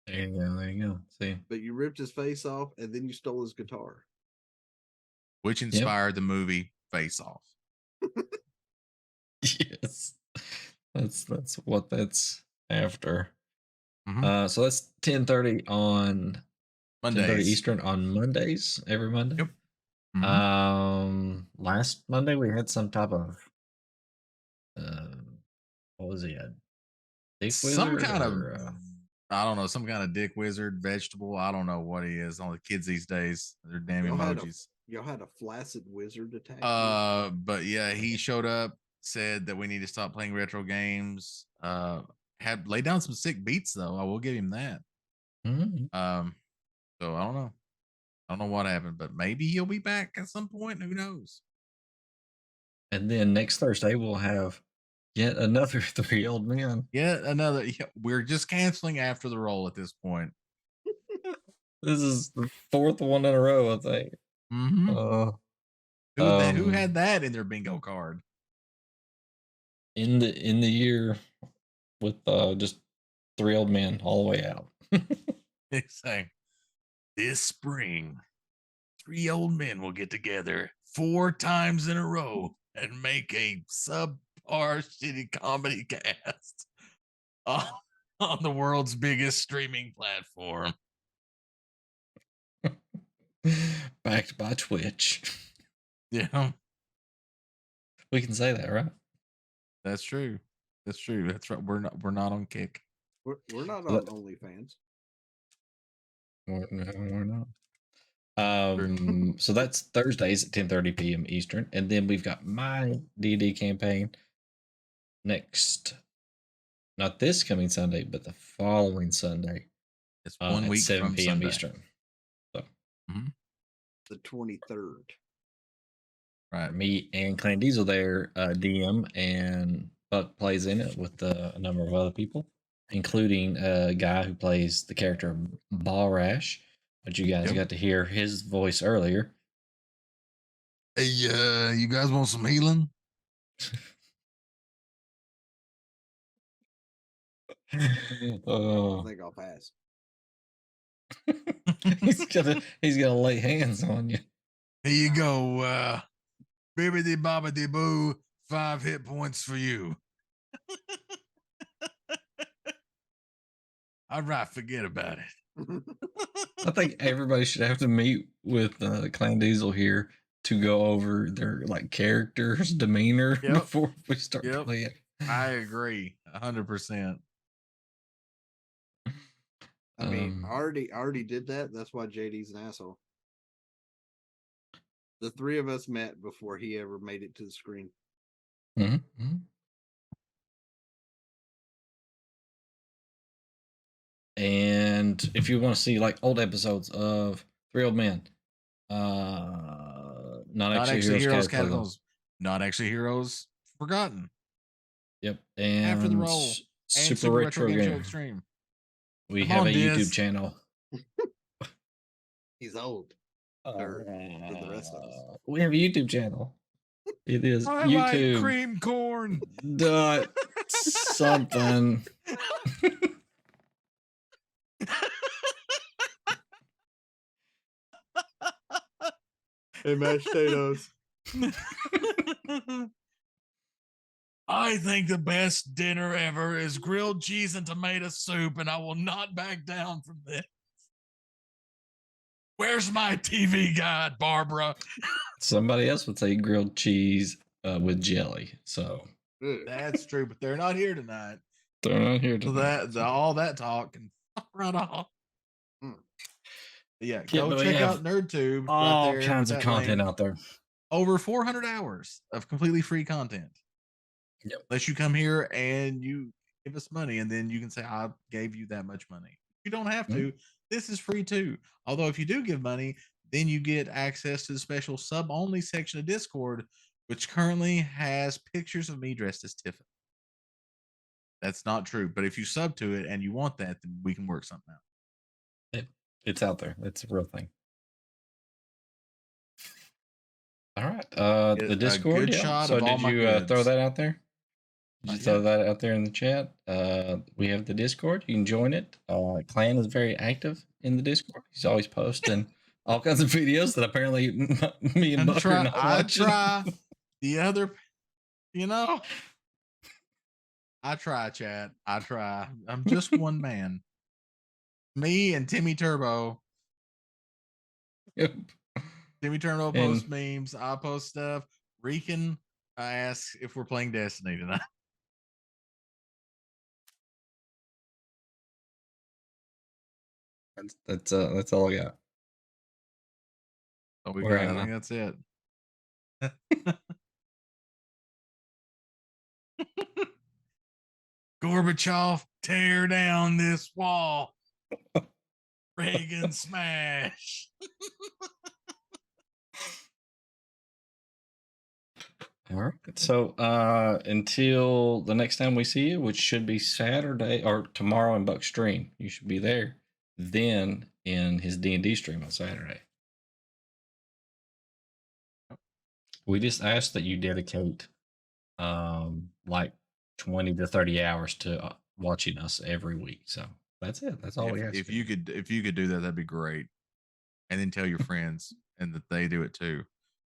There you go. There you go. See. But you ripped his face off, and then you stole his guitar. which inspired the movie Face Off. Yes. That's what that's after. Mhm. So that's 10:30 on 10:30 Mondays. Eastern on Mondays, every Monday. Yep. Mhm. Last Monday we had some type of what was he? A dick Some wizard kind of or I don't know, some kind of dick wizard, vegetable. I don't know what he is. All the kids these days, they're damn emojis. Y'all had a flaccid wizard attack you? But yeah, he showed up, said that we need to stop playing retro games. Had laid down some sick beats though. I will give him that. Mhm. So I don't know. I don't know what happened, but maybe he'll be back at some point. Who knows? And then next Thursday we'll have yet another 3 old men. Yet another. Yeah, we're just canceling after the roll at this point. This is the 4th one in a row, I think. Mm-hmm. Who had that in their bingo card? In the year with just 3 old men all the way out. It's saying this spring, 3 old men will get together 4 times in a row and make a subpar shitty comedy cast on the world's biggest streaming platform. Backed by Twitch. Yeah, We can say that, right? that's true. That's true. That's right. We're not on Kick. We're not on OnlyFans. We're not. So that's Thursdays at 10:30 p.m. Eastern, and then we've got my D&D campaign next, not this coming Sunday, but the following Sunday. It's 1 at week 7 from p.m. Sunday. Eastern. So The 23rd. Right. Me and Clan Diesel there, DM, and Buck plays in it with a number of other people, including a guy who plays the character Balrash, but you guys got to hear his voice earlier. Hey, you guys want some healing? I think I'll pass. he's gonna lay hands on you. Here you go. Bibbidi bobbidi boo. 5 hit points for you. All right, forget about it. I think everybody should have to meet with Clan Diesel here to go over their like characters, demeanor before we start playing. I agree 100%. I mean, I already did that. That's why JD's an asshole. The 3 of us met before he ever made it to the screen. Mm-hmm. And if you want to see like old episodes of 3 Old Men, not actually heroes, Catacombs, not actually heroes forgotten. Yep, and after the roll, and Super Retro Game Show Extreme. We have a YouTube channel. He's old. For the rest of us. We have a YouTube channel. It is I YouTube. like cream corn. Something. And mashed potatoes. I think the best dinner ever is grilled cheese and tomato soup, and I will not back down from this. Where's my TV guide, Barbara? Somebody else would say grilled cheese with jelly. So that's true, but they're not here tonight. They're not here tonight. So all that talk and right off. Yeah, Yeah, go but we check have out NerdTube right all there kinds with of that content link. out there. Over 400 hours of completely free content. Yep. Unless you come here and you give us money, and then you can say, I gave you that much money. You don't have to. This is free too. Although, if you do give money, then you get access to the special sub only section of Discord, which currently has pictures of me dressed as Tiffany. That's not true. But if you sub to it and you want that, then we can work something out. It's out there. It's a real thing. All right. The Discord. A good shot So of all did my you goods. throw that out there? Did you Not throw yet. that out there in the chat? We have the Discord. You can join it. Clan is very active in the Discord. He's always posting all kinds of videos that apparently me and Buck are not watching. I try the other, you know. I try, chat. I try. I'm just one man. Me and Timmy Turbo. Yep. Timmy Turbo posts memes. I post stuff. Reekin asks if we're playing Destiny tonight. That's all I got. Oh, we got. I think that's it. Gorbachev, tear down this wall. Reagan smash. All right. So until the next time we see you, which should be Saturday or tomorrow in Buck's stream, you should be there. Then in his D&D stream on Saturday. We just ask that you dedicate like 20 to 30 hours to watching us every week. So that's it. That's all we ask. If you could do that, that'd be great. And then tell your friends and that they do it too.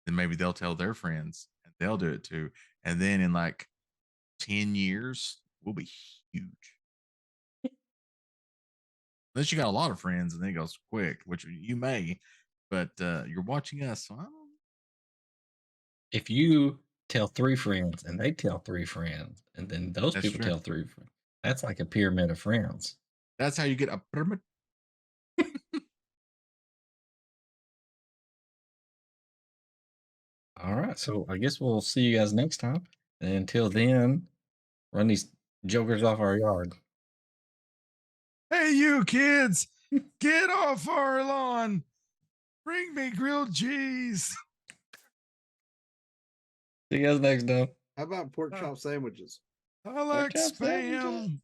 Then maybe they'll tell their friends and they'll do it too. And then in like 10 years, we'll be huge. Unless you got a lot of friends and then it goes quick, which you may, but you're watching us. So I don't... If you tell 3 friends and they tell 3 friends, and then those people tell 3 friends, that's like a pyramid of friends. That's how you get a pyramid. All right. So I guess we'll see you guys next time. And until then, run these jokers off our yard. Hey, you kids, get off our lawn. Bring me grilled cheese. See you guys next time. How about pork chop sandwiches? I like spam.